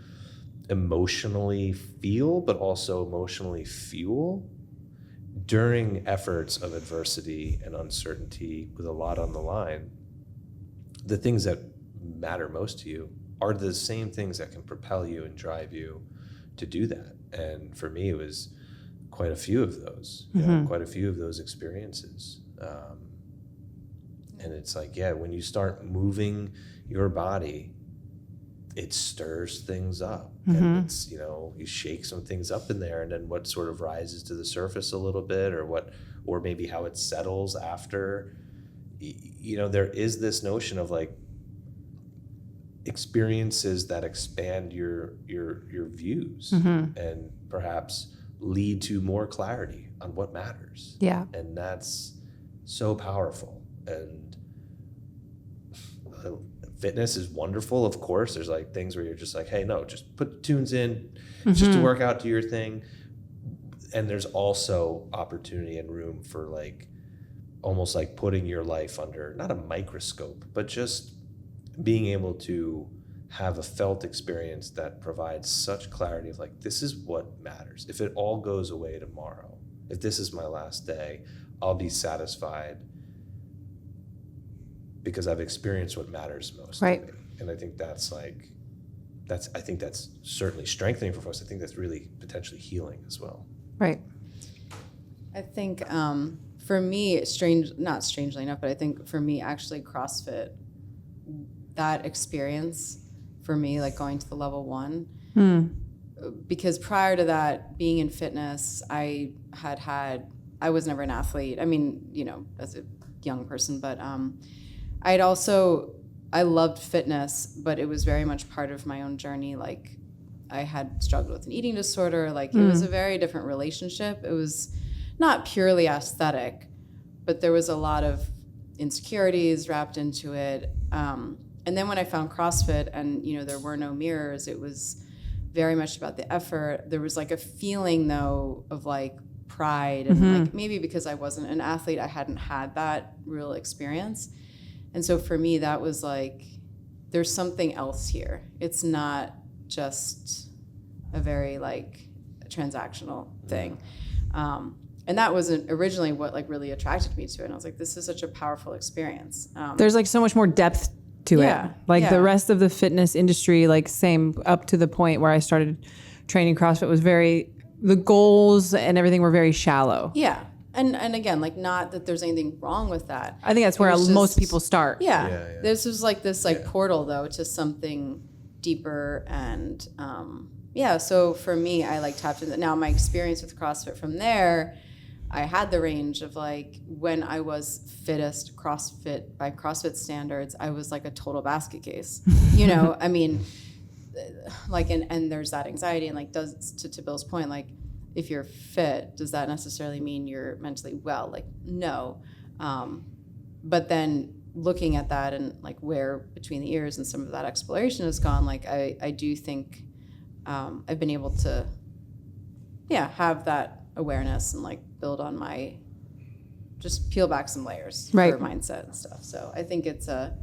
emotionally feel, but also emotionally fuel during efforts of adversity and uncertainty with a lot on the line. The things that matter most to you are the same things that can propel you and drive you to do that. And for me, it was quite a few of those, quite a few of those experiences. And it's like, when you start moving your body, it stirs things up, and it's, you shake some things up in there, and then what sort of rises to the surface a little bit, or maybe how it settles after, there is this notion of like experiences that expand your views and perhaps lead to more clarity on what matters. Yeah. And that's so powerful. And fitness is wonderful, of course. There's like things where you're just like, hey, no, just put tunes in, just to work out, do your thing. And there's also opportunity and room for like almost like putting your life under not a microscope, but just being able to have a felt experience that provides such clarity of like, this is what matters. If it all goes away tomorrow, if this is my last day, I'll be satisfied because I've experienced what matters most. Right. To me. And I think that's certainly strengthening for folks. I think that's really potentially healing as well. Right. I think for me, not strangely enough, but I think for me, actually CrossFit, that experience for me, like going to the level 1, because prior to that, being in fitness, I was never an athlete. I mean, as a young person, but I loved fitness, but it was very much part of my own journey. Like I had struggled with an eating disorder. Like it was a very different relationship. It was not purely aesthetic, but there was a lot of insecurities wrapped into it. And then when I found CrossFit and, there were no mirrors, it was very much about the effort. There was like a feeling though of like pride and like maybe because I wasn't an athlete, I hadn't had that real experience. And so for me, that was like, there's something else here. It's not just a very like transactional thing. And that wasn't originally what like really attracted me to it. And I was like, this is such a powerful experience. There's like so much more depth to it. Like the rest of the fitness industry, like same up to the point where I started training CrossFit was the goals and everything were very shallow. Yeah. And again, like not that there's anything wrong with that. I think that's where most people start. Yeah. This was like this like portal though to something deeper and so for me, I like tapped into that. Now my experience with CrossFit from there, I had the range of like when I was fittest CrossFit by CrossFit standards, I was like a total basket case. I mean, like and there's that anxiety and like to Bill's point, like if you're fit, does that necessarily mean you're mentally well? Like no. But then looking at that and like where between the ears and some of that exploration has gone, like I do think I've been able to, have that awareness and like build on my, just peel back some layers Right. for mindset and stuff. So I think it's the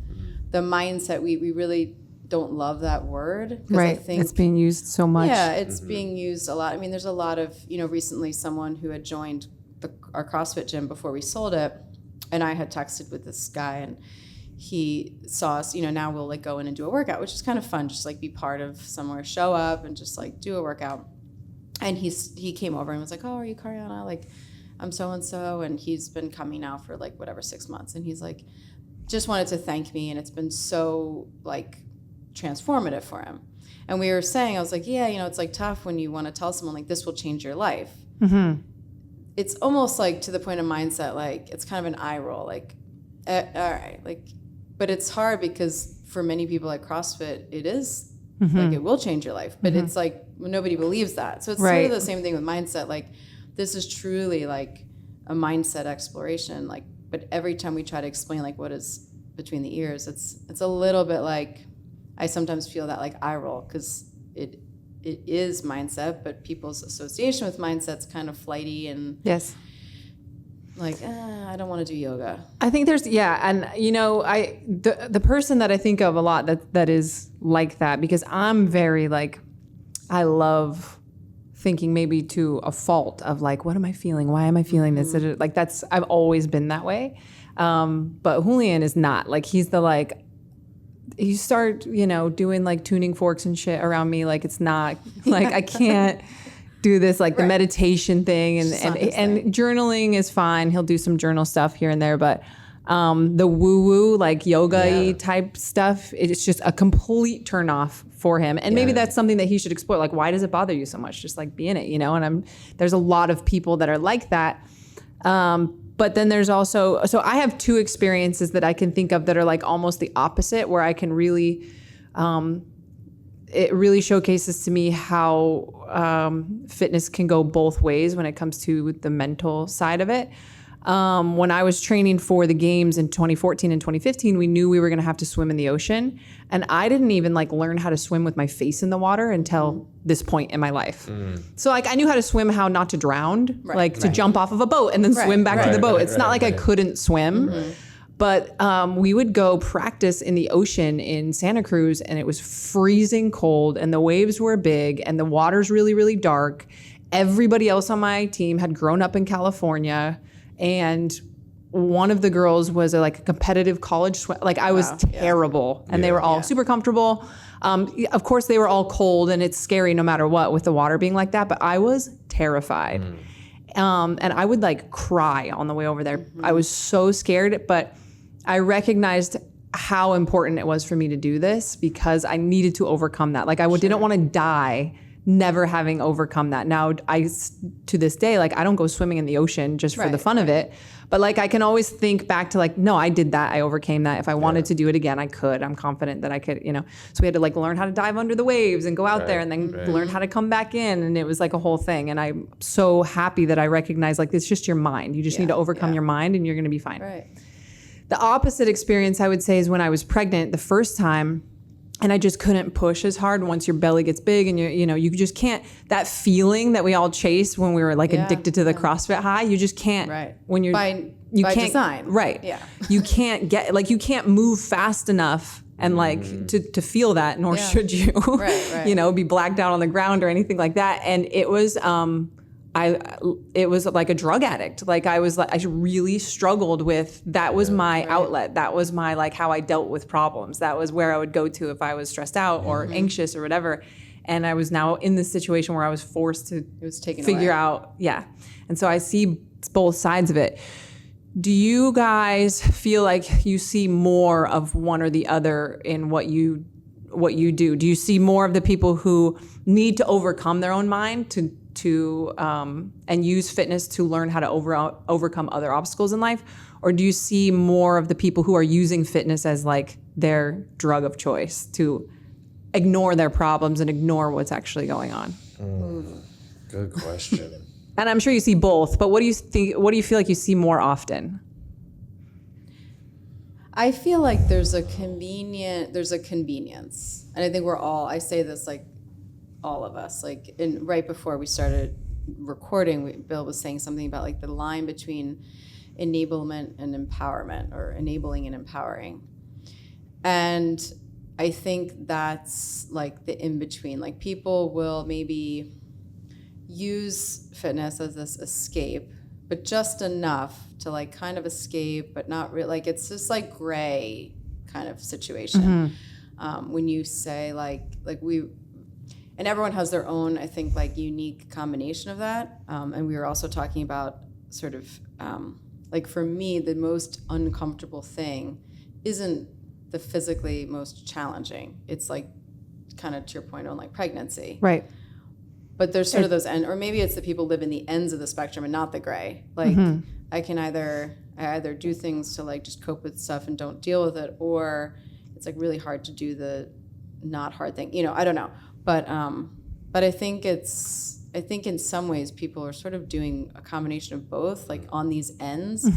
mindset, we really don't love that word. Right. I think It's being used so much. yeah, it's being used a lot. I mean, there's a lot of, recently someone who had joined our CrossFit gym before we sold it, and I had texted with this guy, and he saw us, now we'll like go in and do a workout, which is kind of fun, just like be part of somewhere, show up and just like do a workout. And he came over and was like, "Oh, are you Karianna? Like, I'm so-and-so." And he's been coming now for like whatever, 6 months. And he's like, just wanted to thank me. And it's been so like transformative for him. And we were saying, I was like, yeah, it's like tough when you want to tell someone like this will change your life. Mm-hmm. It's almost like to the point of mindset, like it's kind of an eye roll, like, all right, like, but it's hard because for many people at CrossFit, it is like it will change your life, but it's like nobody believes that. So it's sort of the same thing with mindset. Like this is truly like a mindset exploration. Like, but every time we try to explain like what is between the ears, it's a little bit like, I sometimes feel that like eye roll because it is mindset, but people's association with mindset's kind of flighty and like, I don't want to do yoga. I think there's, and the person that I think of a lot that is like that, because I'm very like, I love thinking maybe to a fault of like, what am I feeling? Why am I feeling this? Like I've always been that way. But Julian is not. Like he's the like, you start, doing like tuning forks and shit around me. Like it's not like I can't do this like the meditation thing and journaling is fine. He'll do some journal stuff here and there, but the woo-woo like yoga-y type stuff, it's just a complete turn off for him. And maybe that's something that he should explore. Like, why does it bother you so much? Just like be in it, and there's a lot of people that are like that. But then there's also, so I have two experiences that I can think of that are like almost the opposite, where I can really, it really showcases to me how fitness can go both ways when it comes to the mental side of it. When I was training for the games in 2014 and 2015, we knew we were going to have to swim in the ocean. And I didn't even like learn how to swim with my face in the water until this point in my life. So like I knew how to swim, how not to drown, like to jump off of a boat and then swim back to the boat. It's not like I couldn't swim. But we would go practice in the ocean in Santa Cruz, and it was freezing cold, and the waves were big, and the water's really, really dark. Everybody else on my team had grown up in California, and one of the girls was a competitive college swim. Like I was terrible, and they were all super comfortable. Of course, they were all cold, and it's scary no matter what with the water being like that. But I was terrified. And I would like cry on the way over there. I was so scared, but I recognized how important it was for me to do this because I needed to overcome that. Like I didn't want to die never having overcome that. Now to this day, like I don't go swimming in the ocean just for the fun of it. But like I can always think back to like, no, I did that. I overcame that. If I wanted to do it again, I could. I'm confident that I could, So we had to like learn how to dive under the waves and go out there and then learn how to come back in. And it was like a whole thing. And I'm so happy that I recognize like it's just your mind. You just need to overcome your mind and you're going to be fine. Right. The opposite experience I would say is when I was pregnant the first time. And I just couldn't push as hard once your belly gets big and you just can't, that feeling that we all chase when we were like addicted to the CrossFit high, you just can't when you're by can't design. Right. Yeah. You can't get like you can't move fast enough and like to feel that, nor should you. Be blacked out on the ground or anything like that. And it was it was like a drug addict. Like I really struggled with, that was my outlet. That was my, like how I dealt with problems. That was where I would go to if I was stressed out or anxious or whatever. And I was now in this situation where I was forced to figure out. Yeah. And so I see both sides of it. Do you guys feel like you see more of one or the other in what you do? Do you see more of the people who need to overcome their own mind to and use fitness to learn how to overcome other obstacles in life? Or do you see more of the people who are using fitness as like their drug of choice to ignore their problems and ignore what's actually going on? Good question. And I'm sure you see both, but what do you think? What do you feel like you see more often? I feel like there's a convenience. And I think I say this like all of us, like right before we started recording, Bill was saying something about like the line between enablement and empowerment, or enabling and empowering. And I think that's like the in-between. Like people will maybe use fitness as this escape, but just enough to like kind of escape, but not really. Like it's just like gray kind of situation. When you say like and everyone has their own, I think, like unique combination of that. And we were also talking about sort of like for me, the most uncomfortable thing isn't the physically most challenging. It's like kind of to your point on like pregnancy. Right. But there's sort of those or maybe it's that people live in the ends of the spectrum and not the gray. Like I either do things to like just cope with stuff and don't deal with it, or it's like really hard to do the not hard thing. I don't know. But I think in some ways people are sort of doing a combination of both, like on these ends,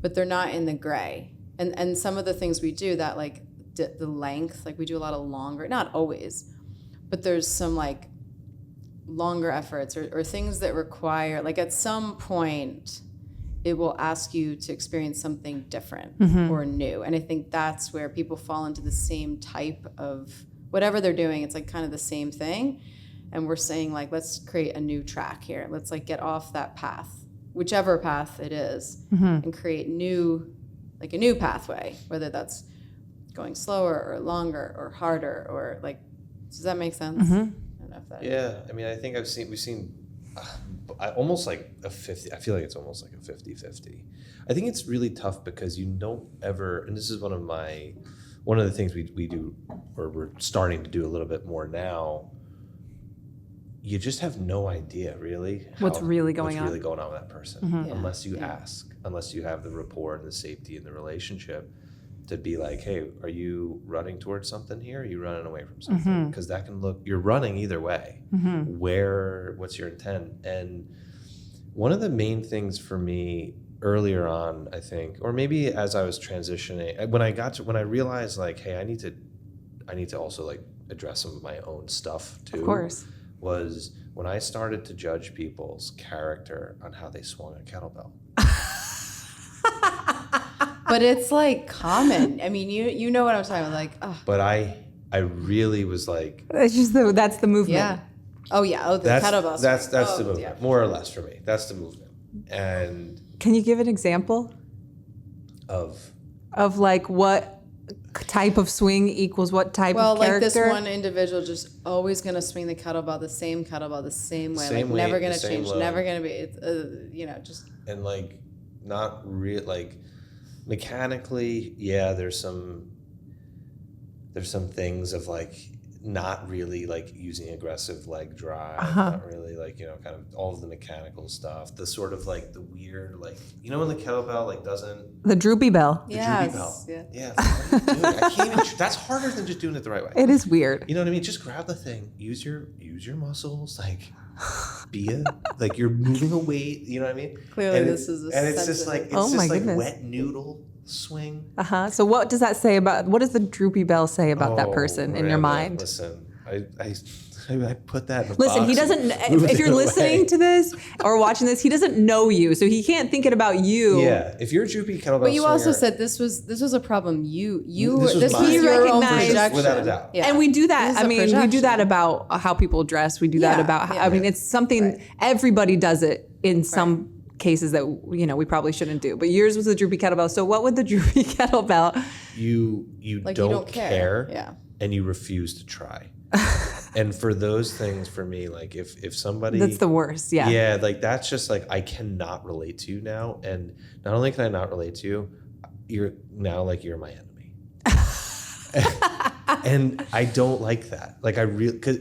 but they're not in the gray. And some of the things we do that like the length, like we do a lot of longer, not always, but there's some like longer efforts or things that require, like at some point it will ask you to experience something different or new. And I think that's where people fall into the same type of whatever they're doing. It's like kind of the same thing. And we're saying like, let's create a new track here. Let's like get off that path, whichever path it is, and create a new pathway, whether that's going slower or longer or harder or like, does that make sense? I don't know if that I mean, I think we've seen almost like a 50, I feel like it's almost like a 50-50. I think it's really tough because you don't ever, and this is one of the things we do, or we're starting to do a little bit more now, you just have no idea really what's really going on with that person unless you ask, unless you have the rapport and the safety and the relationship to be like, hey, are you running towards something here? Or are you running away from something? Because that can look, you're running either way. What's your intent? And one of the main things for me earlier on, I think, or maybe as I was transitioning, when I realized like, hey, I need to also like address some of my own stuff too. Of course. Was when I started to judge people's character on how they swung a kettlebell. But it's like common. I mean, you know what I'm talking about. Like, But I really was like, it's just that's the movement. Yeah. Oh yeah. Oh, the kettlebell. That's the movement, more or less for me. That's the movement. And can you give an example of like what type of swing equals what type of character? Like this one individual just always going to swing the kettlebell the same way, same like weight, never going to same change, load. never going to be, just. And like not real, like mechanically, yeah, there's some things of like not really like using aggressive leg drive, not really like, kind of all of the mechanical stuff, the sort of like the weird, like, when the kettlebell like doesn't. The droopy bell. Yes. Droopy bell. Yeah. Yeah. It's like, what are you doing? I can't even, that's harder than just doing it the right way. It is weird. You know what I mean? Just grab the thing, use your muscles, like like you're moving a weight, you know what I mean? Clearly this is and it's just like, wet noodle swing. So what does that say what does the droopy bell say about that person in your mind? Listen, I put that in the Listen, box he doesn't, if you're listening to this or watching this, he doesn't know you, so he can't think it about you. Yeah, if you're a droopy kettlebell But you swinger, also said this was a problem this was your own projection. without a doubt. Yeah. And we do that, This is a we do projection. that about how people dress. We do that about, it's something, everybody does it in some cases that, we probably shouldn't do. But yours was the droopy kettlebell. So what would the droopy kettlebell? You don't care. Yeah. And you refuse to try. And for those things, for me, like if somebody, That's the worst. Yeah. Yeah, like that's just like, I cannot relate to you now. And not only can I not relate to you, you're my enemy. And I don't like that. Like I really, because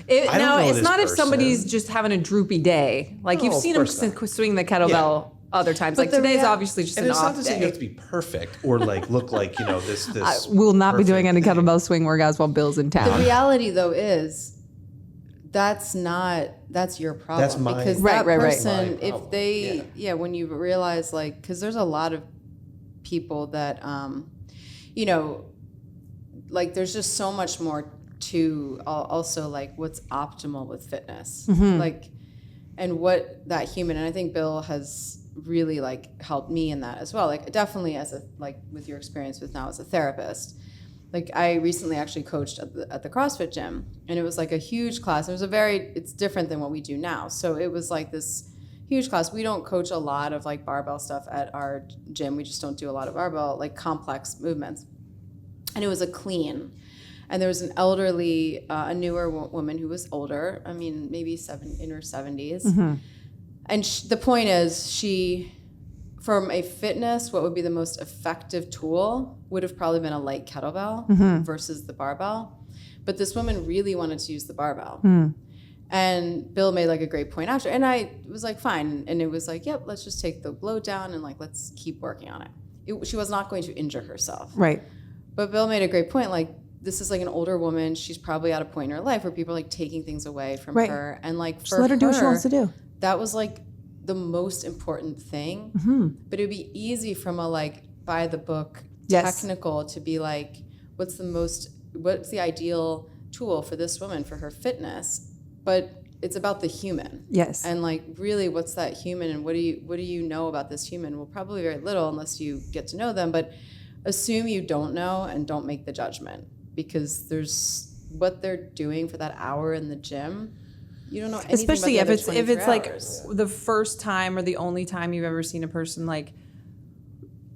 it's not if somebody's just having a droopy day. Like you've seen them swing the kettlebell other times. But like today's obviously just an off day. And it's not to say you have to be perfect or like look like, this. We will not be doing any kettlebell swing workouts while Bill's in town. The reality though is that's your problem. That's mine. Because that person, if they, when you realize like, because there's a lot of people that you know, like there's just so much more to also like what's optimal with fitness, like, and what that human, and I think Bill has really like helped me in that as well. Like definitely as a, like with your experience with now as a therapist, like I recently actually coached at the CrossFit gym, and it was like a huge class. It was it's different than what we do now. So it was like this huge class. We don't coach a lot of like barbell stuff at our gym. We just don't do a lot of barbell, like complex movements. And it was a clean. And there was an elderly, a newer woman who was older. I mean, maybe in her 70s. And the point is, from a fitness, what would be the most effective tool would have probably been a light kettlebell versus the barbell. But this woman really wanted to use the barbell. And Bill made like a great point after. And I was like, fine. And it was like, yep, let's just take the load down and like, let's keep working on it. She was not going to injure herself. Right. But Bill made a great point. Like, this is like an older woman. She's probably at a point in her life where people are like taking things away from her. And like, just let her do what she wants to do. That was like the most important thing. But it would be easy from a like by the book technical to be like, what's the ideal tool for this woman for her fitness? But it's about the human. Yes. And like, really, what's that human, and what do you know about this human? Well, probably very little unless you get to know them. But assume you don't know and don't make the judgment, because there's what they're doing for that hour in the gym. You don't know anything especially about the if it's like hours. the first time or the only time you've ever seen a person. Like,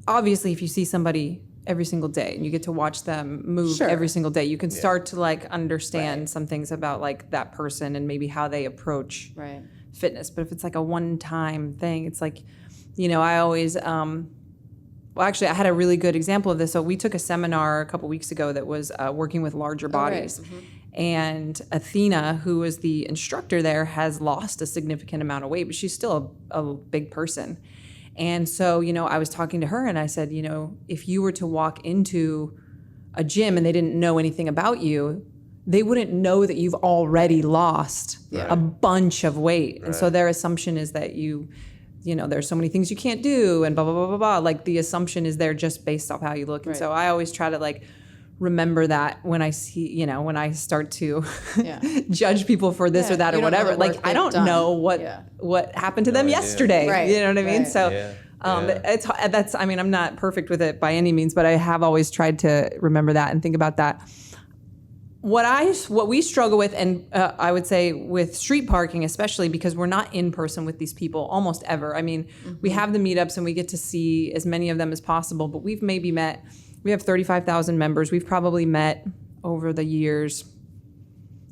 obviously, if you see somebody every single day and you get to watch them move every single day, you can start to like understand some things about like that person and maybe how they approach fitness. But if it's like a one-time thing, it's like, you know, I always well, actually, I had a really good example of this. So we took a seminar a couple weeks ago that was working with larger bodies. And Athena, who was the instructor there, has lost a significant amount of weight, but she's still a big person. And so, you know, I was talking to her and I said, you know, if you were to walk into a gym and they didn't know anything about you, they wouldn't know that you've already lost a bunch of weight. And so their assumption is that you know, there's so many things you can't do and blah, blah, blah, blah, blah. Like the assumption is there just based off how you look. And so I always try to like remember that when I see, you know, when I start to judge people for this or that or whatever. Like, I don't know what happened to them yesterday. You know what I mean? So that's, I mean, I'm not perfect with it by any means, but I have always tried to remember that and think about that. What we struggle with, and I would say with street parking, especially because we're not in person with these people almost ever. I mean, we have the meetups and we get to see as many of them as possible, but we have 35,000 members. We've probably met over the years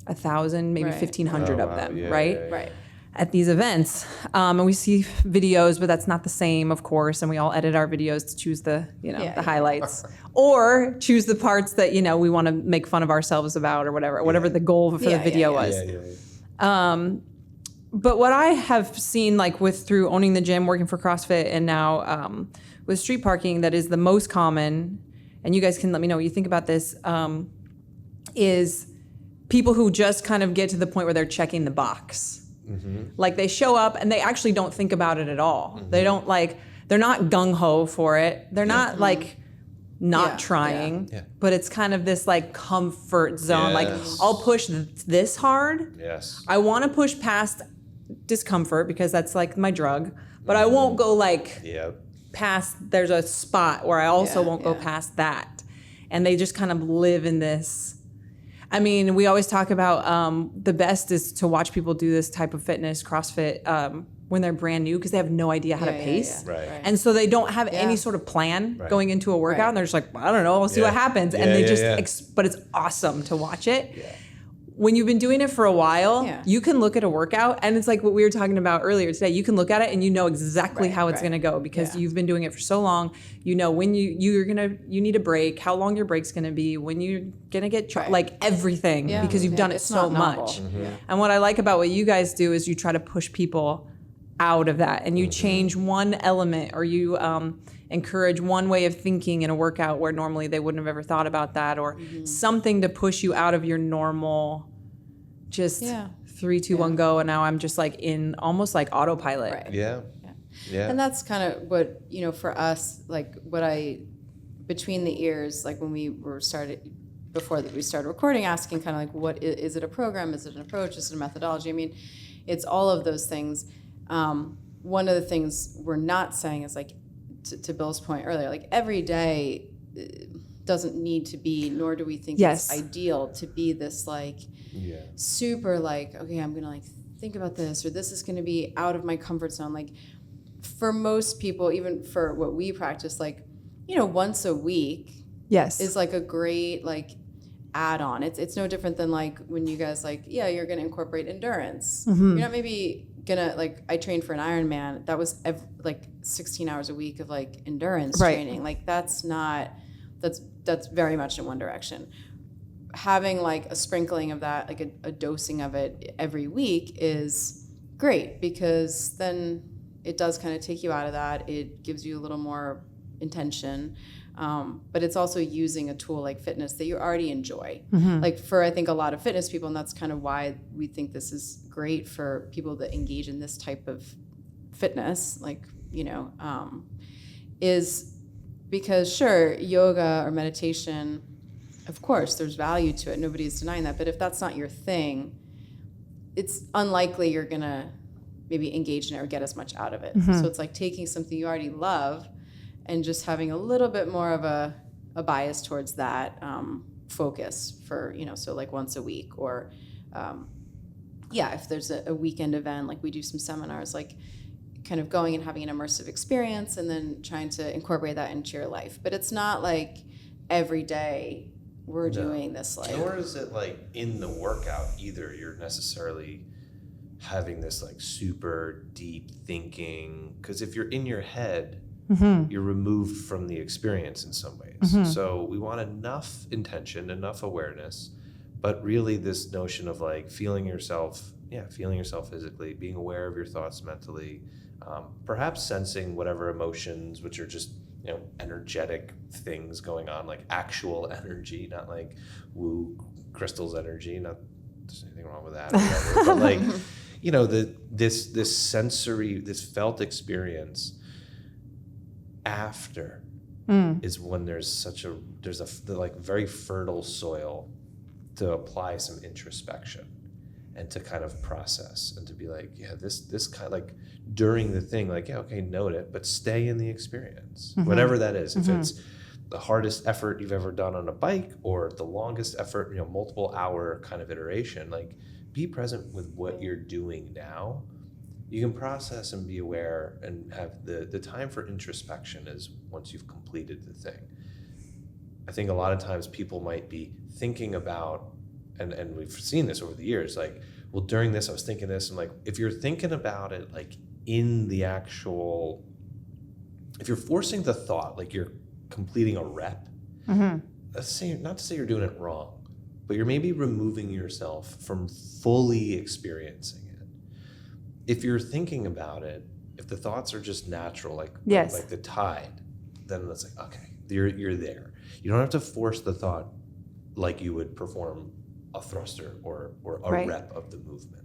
1,000, maybe 1,500 of them, right? At these events. And we see videos, but that's not the same, of course. And we all edit our videos to choose the, you know, the highlights or choose the parts that, you know, we want to make fun of ourselves about or whatever the goal for the video was. But what I have seen, like through owning the gym, working for CrossFit, and now with street parking, that is the most common, and you guys can let me know what you think about this, is people who just kind of get to the point where they're checking the box. Like they show up and they actually don't think about it at all. They don't they're not gung-ho for it. They're not like not trying, but it's kind of this like comfort zone. Like, I'll push this hard. I want to push past discomfort because that's like my drug, but I won't go like past, there's a spot where I also won't go past that. And they just kind of live in this. I mean, we always talk about the best is to watch people do this type of fitness, CrossFit, when they're brand new, because they have no idea how to pace. And so they don't have any sort of plan going into a workout. And they're just like, well, I don't know, we'll see what happens. And they just, but it's awesome to watch it. When you've been doing it for a while, you can look at a workout, and it's like what we were talking about earlier today. You can look at it and you know exactly how it's going to go because you've been doing it for so long. You know when you need a break, how long your break's going to be, when you're going to get like everything because you've done it so much. And what I like about what you guys do is you try to push people out of that, and you change one element, or you encourage one way of thinking in a workout where normally they wouldn't have ever thought about that, or something to push you out of your normal just 3, 2, 1 go, and now I'm just like in almost like autopilot. And that's kind of what, you know, for us, like what I between the ears, like when before we started recording, asking kind of like, what is it a program? Is it an approach? Is it a methodology? I mean, it's all of those things. One of the things we're not saying is like, to Bill's point earlier, like every day doesn't need to be, nor do we think it's ideal to be this like super like, okay, I'm gonna like think about this, or this is gonna be out of my comfort zone. Like for most people, even for what we practice, like, you know, once a week is like a great like add-on. It's no different than like when you guys like, you're gonna incorporate endurance. You're not maybe gonna like, I trained for an Ironman. That was like 16 hours a week of like endurance training. Like that's very much in one direction. Having like a sprinkling of that, like a dosing of it every week is great, because then it does kind of take you out of that. It gives you a little more intention. But it's also using a tool like fitness that you already enjoy. Like for, I think, a lot of fitness people, and that's kind of why we think this is great for people that engage in this type of fitness, like, you know, is because sure, yoga or meditation, of course, there's value to it. Nobody's denying that. But if that's not your thing, it's unlikely you're going to maybe engage in it or get as much out of it. So it's like taking something you already love and just having a little bit more of a bias towards that focus for, you know, so like once a week, or if there's a weekend event, like we do some seminars, like kind of going and having an immersive experience and then trying to incorporate that into your life. But it's not like every day we're doing this, like, nor is it like in the workout either you're necessarily having this like super deep thinking, because if you're in your head, you're removed from the experience in some ways. So we want enough intention, enough awareness, but really this notion of like feeling yourself physically, being aware of your thoughts mentally, perhaps sensing whatever emotions, which are just, you know, energetic things going on, like actual energy, not like woo crystals energy. Not there's anything wrong with that, or whatever, but like, you know, this sensory, this felt experience after is when there's a like very fertile soil to apply some introspection and to kind of process and to be like, this kind of like during the thing, like, note it, but stay in the experience, whatever that is. If it's the hardest effort you've ever done on a bike or the longest effort, you know, multiple hour kind of iteration, like be present with what you're doing now. You can process and be aware and have the time for introspection is once you've completed the thing. I think a lot of times people might be thinking about, and we've seen this over the years, like, well, during this I was thinking this, and like, if you're thinking about it like in the actual, if you're forcing the thought, like you're completing a rep, not to say you're doing it wrong, but you're maybe removing yourself from fully experiencing it. If you're thinking about it, if the thoughts are just natural, like the tide, then it's like, okay, you're there. You don't have to force the thought like you would perform a thruster or a rep of the movement.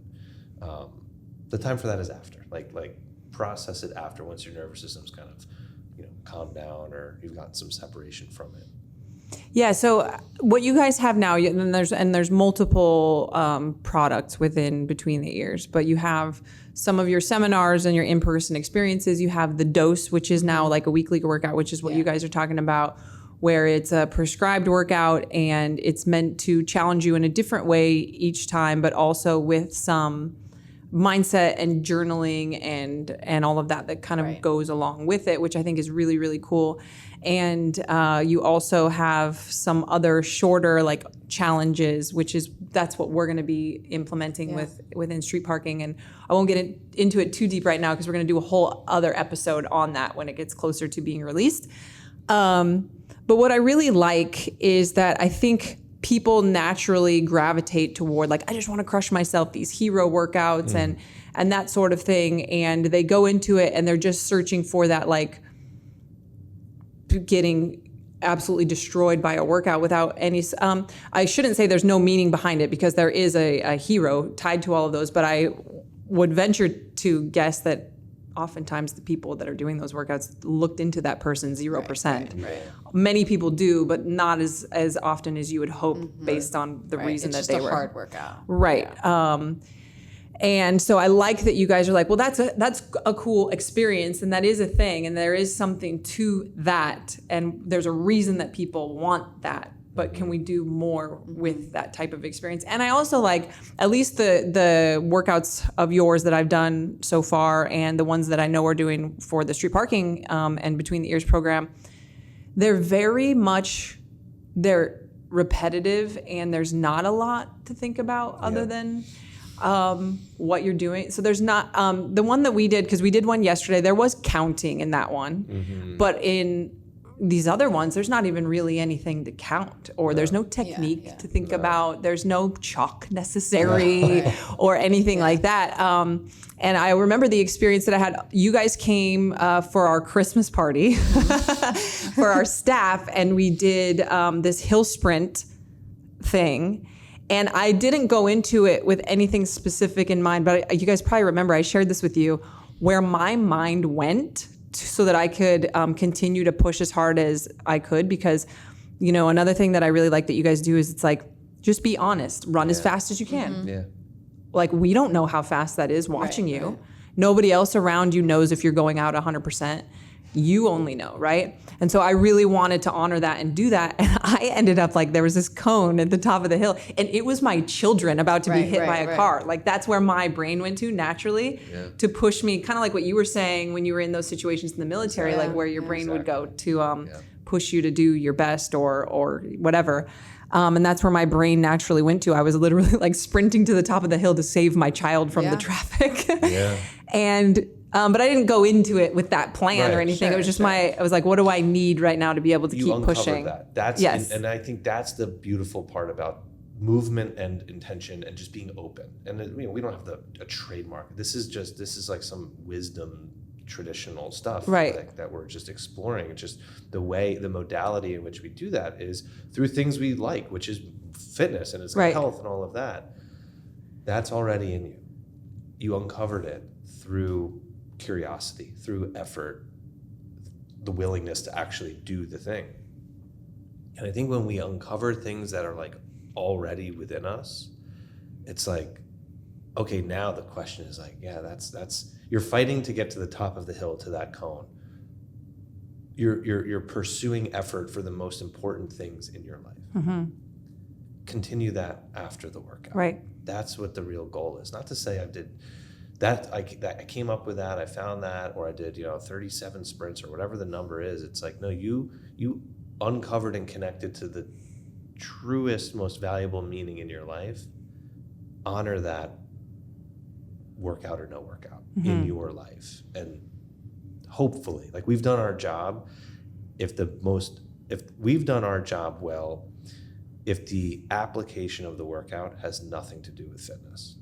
The time for that is after. Like process it after, once your nervous system's kind of, you know, calmed down or you've got some separation from it. Yeah. So what you guys have now, and there's multiple products within Between the Ears, but you have some of your seminars and your in-person experiences. You have the dose, which is now like a weekly workout, which is what you guys are talking about, where it's a prescribed workout and it's meant to challenge you in a different way each time, but also with some mindset and journaling and all of that kind of goes along with it, which I think is really, really cool. And you also have some other shorter like challenges, that's what we're going to be implementing within street parking. And I won't get into it too deep right now because we're going to do a whole other episode on that when it gets closer to being released. But what I really like is that I think people naturally gravitate toward, like, I just want to crush myself, these hero workouts and that sort of thing. And they go into it and they're just searching for that, like, getting absolutely destroyed by a workout without any, I shouldn't say there's no meaning behind it, because there is a hero tied to all of those, but I would venture to guess that oftentimes the people that are doing those workouts looked into that person 0%. Right. Many people do, but not as often as you would hope based on the reason It's that just they a were. hard workout. Right. Yeah. And so I like that you guys are like, well, that's a cool experience, and that is a thing, and there is something to that, and there's a reason that people want that. But can we do more with that type of experience? And I also like, at least the workouts of yours that I've done so far, and the ones that I know are doing for the street parking and Between the Ears program, they're very much, they're repetitive, and there's not a lot to think about other than what you're doing. So there's not, the one that we did, because we did one yesterday, there was counting in that one, but in these other ones, there's not even really anything to count, or there's no technique to think about. There's no chalk necessary or anything like that. And I remember the experience that I had. You guys came for our Christmas party for our staff, and we did this hill sprint thing. And I didn't go into it with anything specific in mind, but you guys probably remember I shared this with you, where my mind went so that I could continue to push as hard as I could. Because, you know, another thing that I really like that you guys do is it's like, just be honest, run as fast as you can. Yeah. Like, we don't know how fast that is watching you. Right. Nobody else around you knows if you're going out 100%. You only know, right? And so I really wanted to honor that and do that. And I ended up like, there was this cone at the top of the hill, and it was my children about to be hit by a car. Like, that's where my brain went to naturally to push me, kind of like what you were saying when you were in those situations in the military, like where your brain would go to push you to do your best or whatever. And that's where my brain naturally went to. I was literally like sprinting to the top of the hill to save my child from the traffic. And but I didn't go into it with that plan or anything. It was just I was like, what do I need right now to be able to keep pushing? That's and I think that's the beautiful part about movement and intention and just being open. And you know, we don't have a trademark. This is like some wisdom traditional stuff that we're just exploring. It's just the modality in which we do that is through things we like, which is fitness and it's health and all of that. That's already in you. You uncovered it through curiosity, through effort, the willingness to actually do the thing. And I think when we uncover things that are like already within us, it's like, okay, now the question is like, that's you're fighting to get to the top of the hill, to that cone. You're pursuing effort for the most important things in your life. Continue that after the workout. Right. That's what the real goal is. Not to say I did that I came up with that, I found that, or I did 37 sprints or whatever the number is. It's like, no, you uncovered and connected to the truest, most valuable meaning in your life. Honor that, workout or no workout, in your life. And hopefully, like, we've done our job. If we've done our job well, if the application of the workout has nothing to do with fitness.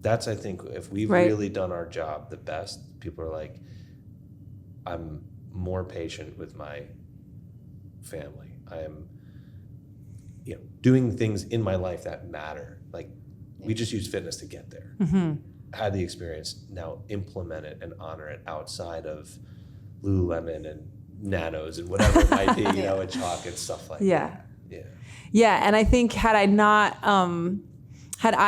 That's, I think, if we've really done our job the best, people are like, I'm more patient with my family. I am, doing things in my life that matter. Like, we just use fitness to get there. Had the experience, now implement it and honor it outside of Lululemon and Nanos and whatever it might be, and chalk and stuff like that. Yeah, and I think had I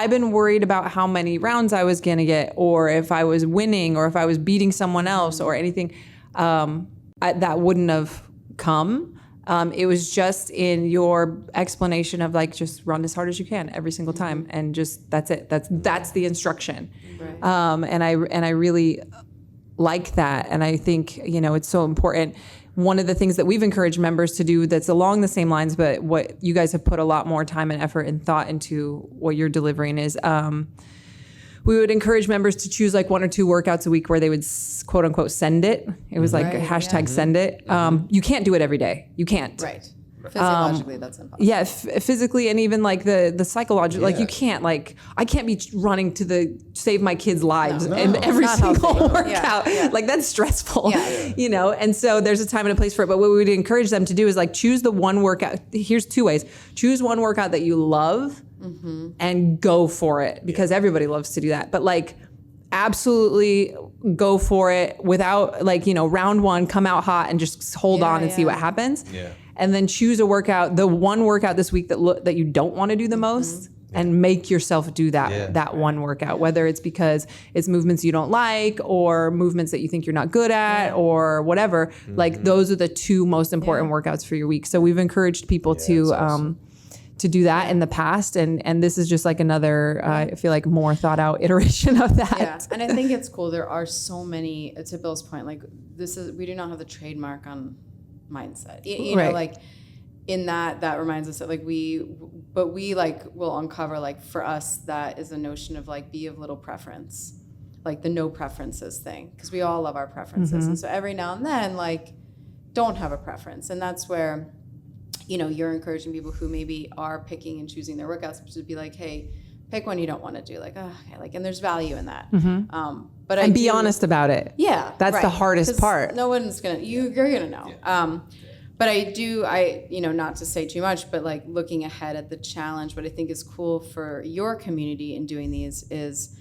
been worried about how many rounds I was going to get, or if I was winning, or if I was beating someone else or anything, that wouldn't have come. It was just in your explanation of like, just run as hard as you can every single time. And just, that's it. That's the instruction. Right. And I really like that. And I think, it's so important. One of the things that we've encouraged members to do that's along the same lines, but what you guys have put a lot more time and effort and thought into what you're delivering is we would encourage members to choose like 1 or 2 workouts a week where they would quote unquote send it. It was like hashtag send it. You can't do it every day. You can't. Right. Physiologically, that's impossible. Yeah, physically, and even like the psychological, like you can't, like, I can't be running to save my kids' lives and every single workout. Like, that's stressful, and so there's a time and a place for it. But what we would encourage them to do is like choose the one workout. Here's 2 ways. Choose one workout that you love and go for it, because everybody loves to do that. But like, absolutely go for it without like, round one, come out hot and just hold on and see what happens. Yeah. And then choose a workout, the one workout this week that you don't want to do the most, and make yourself do that one workout, whether it's because it's movements you don't like or movements that you think you're not good at or whatever. Like those are the two most important workouts for your week. So we've encouraged people to do that in the past. And this is just like another, I feel like more thought out iteration of that. Yeah, and I think it's cool. There are so many, to Bill's point, like we do not have the trademark on mindset. You know, like in that reminds us that like we like will uncover like for us, that is a notion of like be of little preference, like the no preferences thing. Cause we all love our preferences. And so every now and then, like don't have a preference. And that's where, you're encouraging people who maybe are picking and choosing their workouts to be like, hey, pick one you don't want to do. Like, okay, like, and there's value in that. But be honest about it. Yeah. That's the hardest part. No one's you're going to know. Yeah. But I not to say too much, but like looking ahead at the challenge, what I think is cool for your community in doing these is,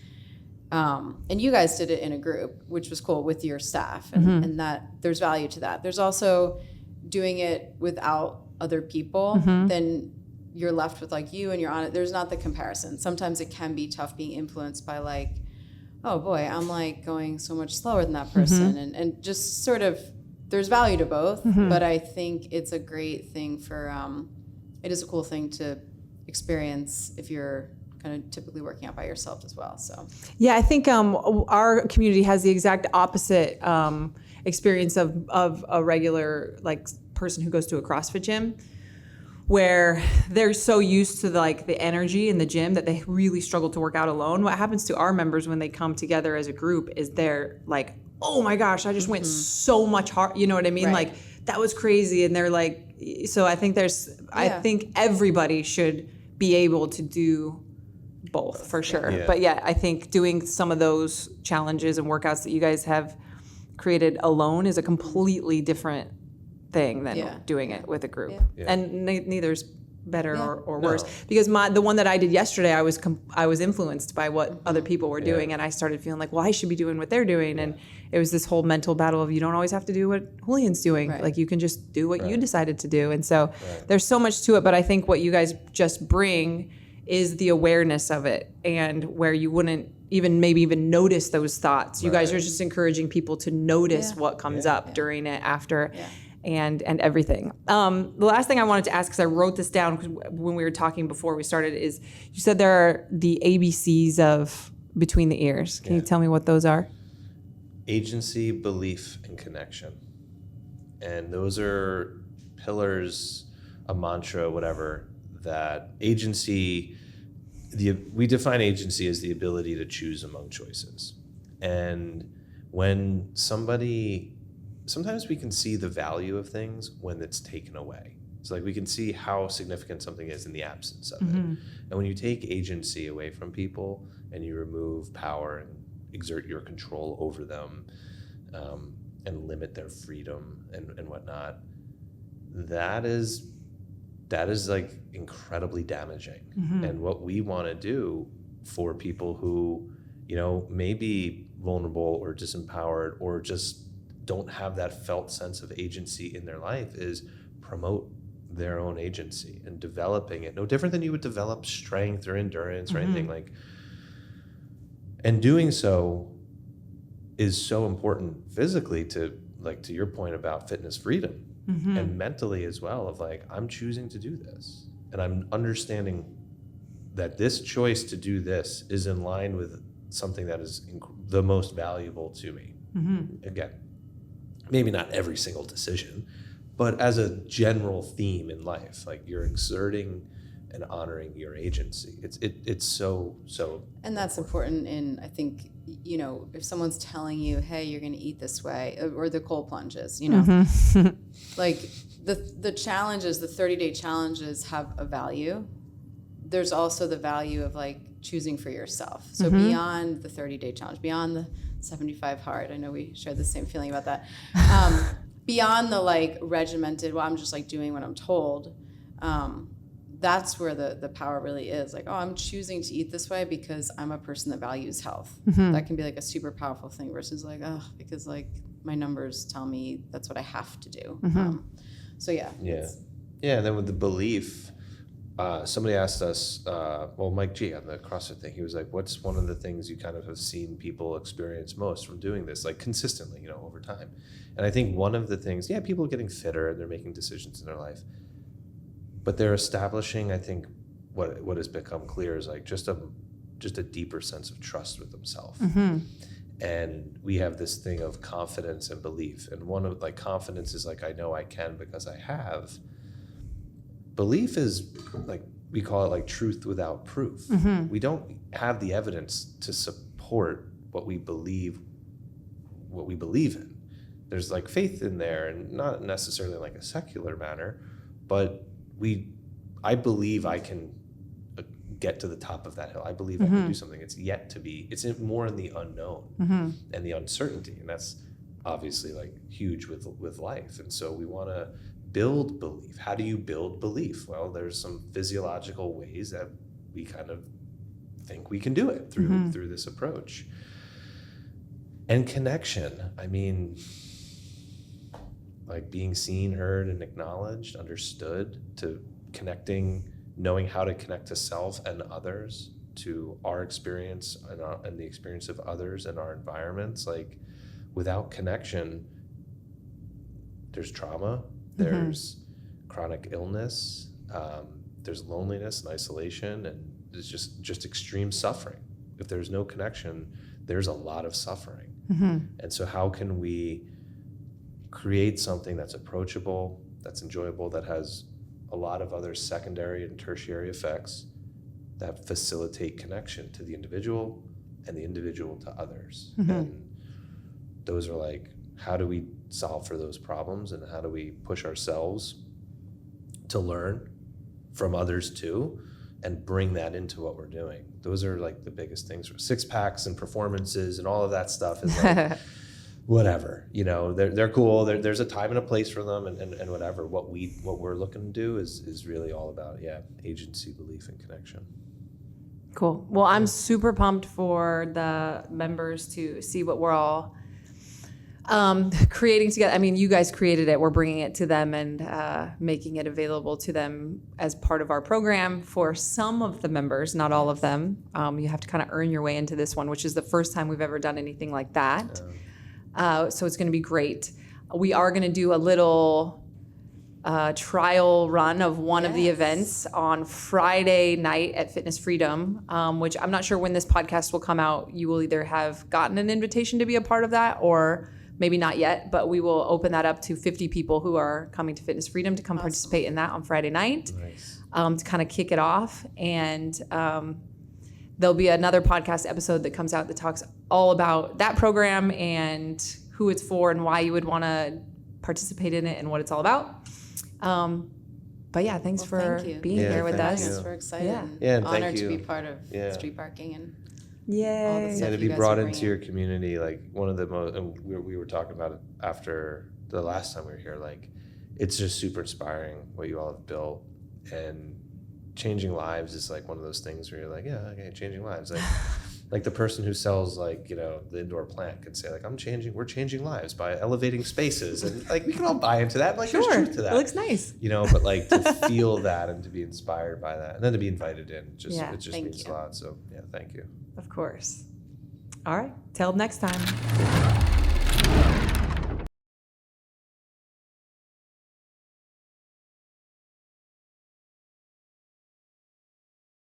and you guys did it in a group, which was cool with your staff, and that there's value to that. There's also doing it without other people, then you're left with like you and you're on it. There's not the comparison. Sometimes it can be tough being influenced by like, oh boy, I'm like going so much slower than that person. And just sort of, there's value to both, but I think it's a great thing for, it is a cool thing to experience if you're kind of typically working out by yourself as well. So yeah, I think our community has the exact opposite experience of a regular like person who goes to a CrossFit gym, where they're so used to the energy in the gym that they really struggle to work out alone. What happens to our members when they come together as a group is they're like, oh my gosh, I just went so much hard. You know what I mean? Right. Like that was crazy. And they're like, so I think I think everybody should be able to do both for sure. Yeah. But yeah, I think doing some of those challenges and workouts that you guys have created alone is a completely different thing than doing it with a group. Yeah. And neither's better or worse. Because the one that I did yesterday, I was influenced by what other people were doing, and I started feeling like, well, I should be doing what they're doing. And it was this whole mental battle of you don't always have to do what Julian's doing. Right. Like you can just do what you decided to do. And so there's so much to it, but I think what you guys just bring is the awareness of it, and where you wouldn't even notice those thoughts. You guys are just encouraging people to notice what comes up during it, after. Yeah. And everything. The last thing I wanted to ask, because I wrote this down when we were talking before we started, is you said there are the ABCs of between the ears. Can you tell me what those are? Agency, belief, and connection. And those are pillars, a mantra, whatever, that agency, we define agency as the ability to choose among choices. And when sometimes we can see the value of things when it's taken away. So like we can see how significant something is in the absence of it. And when you take agency away from people and you remove power and exert your control over them, and limit their freedom and whatnot, that is like incredibly damaging. And what we want to do for people who, may be vulnerable or disempowered or just don't have that felt sense of agency in their life is promote their own agency and developing it. No different than you would develop strength or endurance or anything like. And doing so is so important physically to your point about fitness freedom and mentally as well, of like, I'm choosing to do this and I'm understanding that this choice to do this is in line with something that is the most valuable to me. Again, maybe not every single decision, but as a general theme in life, like you're exerting and honoring your agency. It's so and that's important in, I think, if someone's telling you, hey, you're going to eat this way, or the cold plunges, like the challenges, the 30-day challenges have a value. There's also the value of like choosing for yourself. So beyond the 30-day challenge, beyond the 75 hard, I know we share the same feeling about that. Beyond the like regimented, well, I'm just like doing what I'm told. that's where the power really is. Like, oh, I'm choosing to eat this way because I'm a person that values health. That can be like a super powerful thing versus like, oh, because like my numbers tell me that's what I have to do. So yeah. Yeah. Yeah. And then with the belief, somebody asked us, Mike G on the CrossFit thing, he was like, what's one of the things you kind of have seen people experience most from doing this, like consistently, you know, over time? And I think one of the things, people are getting fitter and they're making decisions in their life, but they're establishing, I think, what has become clear is like just a deeper sense of trust with themselves. And we have this thing of confidence and belief. And one of like confidence is like, I know I can because I have. Belief is like, we call it like truth without proof. We don't have the evidence to support what we believe in. There's like faith in there, and not necessarily like a secular manner, but I believe I can get to the top of that hill. I believe I can do something. It's yet to be, it's more in the unknown and the uncertainty. And that's obviously like huge with life. And so we want to build belief. How do you build belief? Well, there's some physiological ways that we kind of think we can do it through this approach. And connection. I mean, like being seen, heard, and acknowledged, understood, to connecting, knowing how to connect to self and others, to our experience and the experience of others and our environments. Like without connection, there's trauma, there's chronic illness, there's loneliness and isolation, and there's just extreme suffering. If there's no connection, there's a lot of suffering. And so how can we create something that's approachable, that's enjoyable, that has a lot of other secondary and tertiary effects that facilitate connection to the individual and the individual to others? And those are like, how do we solve for those problems, and how do we push ourselves to learn from others too and bring that into what we're doing? Those are like the biggest things. Six packs and performances and all of that stuff is like whatever, you know, they're cool. There's a time and a place for them, and whatever. What we're looking to do is really all about agency, belief, and connection. Cool. Well, I'm super pumped for the members to see what we're all creating together. I mean, you guys created it. We're bringing it to them and making it available to them as part of our program. For some of the members, not all of them, you have to kind of earn your way into this one, which is the first time we've ever done anything like that. So it's going to be great. We are going to do a little trial run of one of the events on Friday night at Fitness Freedom, which I'm not sure when this podcast will come out. You will either have gotten an invitation to be a part of that, or maybe not yet, but we will open that up to 50 people who are coming to Fitness Freedom to come participate in that on Friday night. Nice. To kind of kick it off. And there'll be another podcast episode that comes out that talks all about that program and who it's for and why you would want to participate in it and what it's all about. But yeah, thanks for being here with us. We're excited. Yeah, and honored thank you. to be part of Street Parking and Yay. all the stuff to you be guys brought are into bringing. your community, like one of the most, and we were talking about it after the last time we were here, like it's just super inspiring what you all have built, and changing lives is like one of those things where you're like, yeah, okay, changing lives. Like like the person who sells like, you know, the indoor plant could say like, we're changing lives by elevating spaces, and like we can all buy into that. Like there's truth to that. It looks nice. You know, but like to feel that and to be inspired by that, and then to be invited in, it just Thank means you. a lot. So yeah, thank you. Of course. All right. Till next time.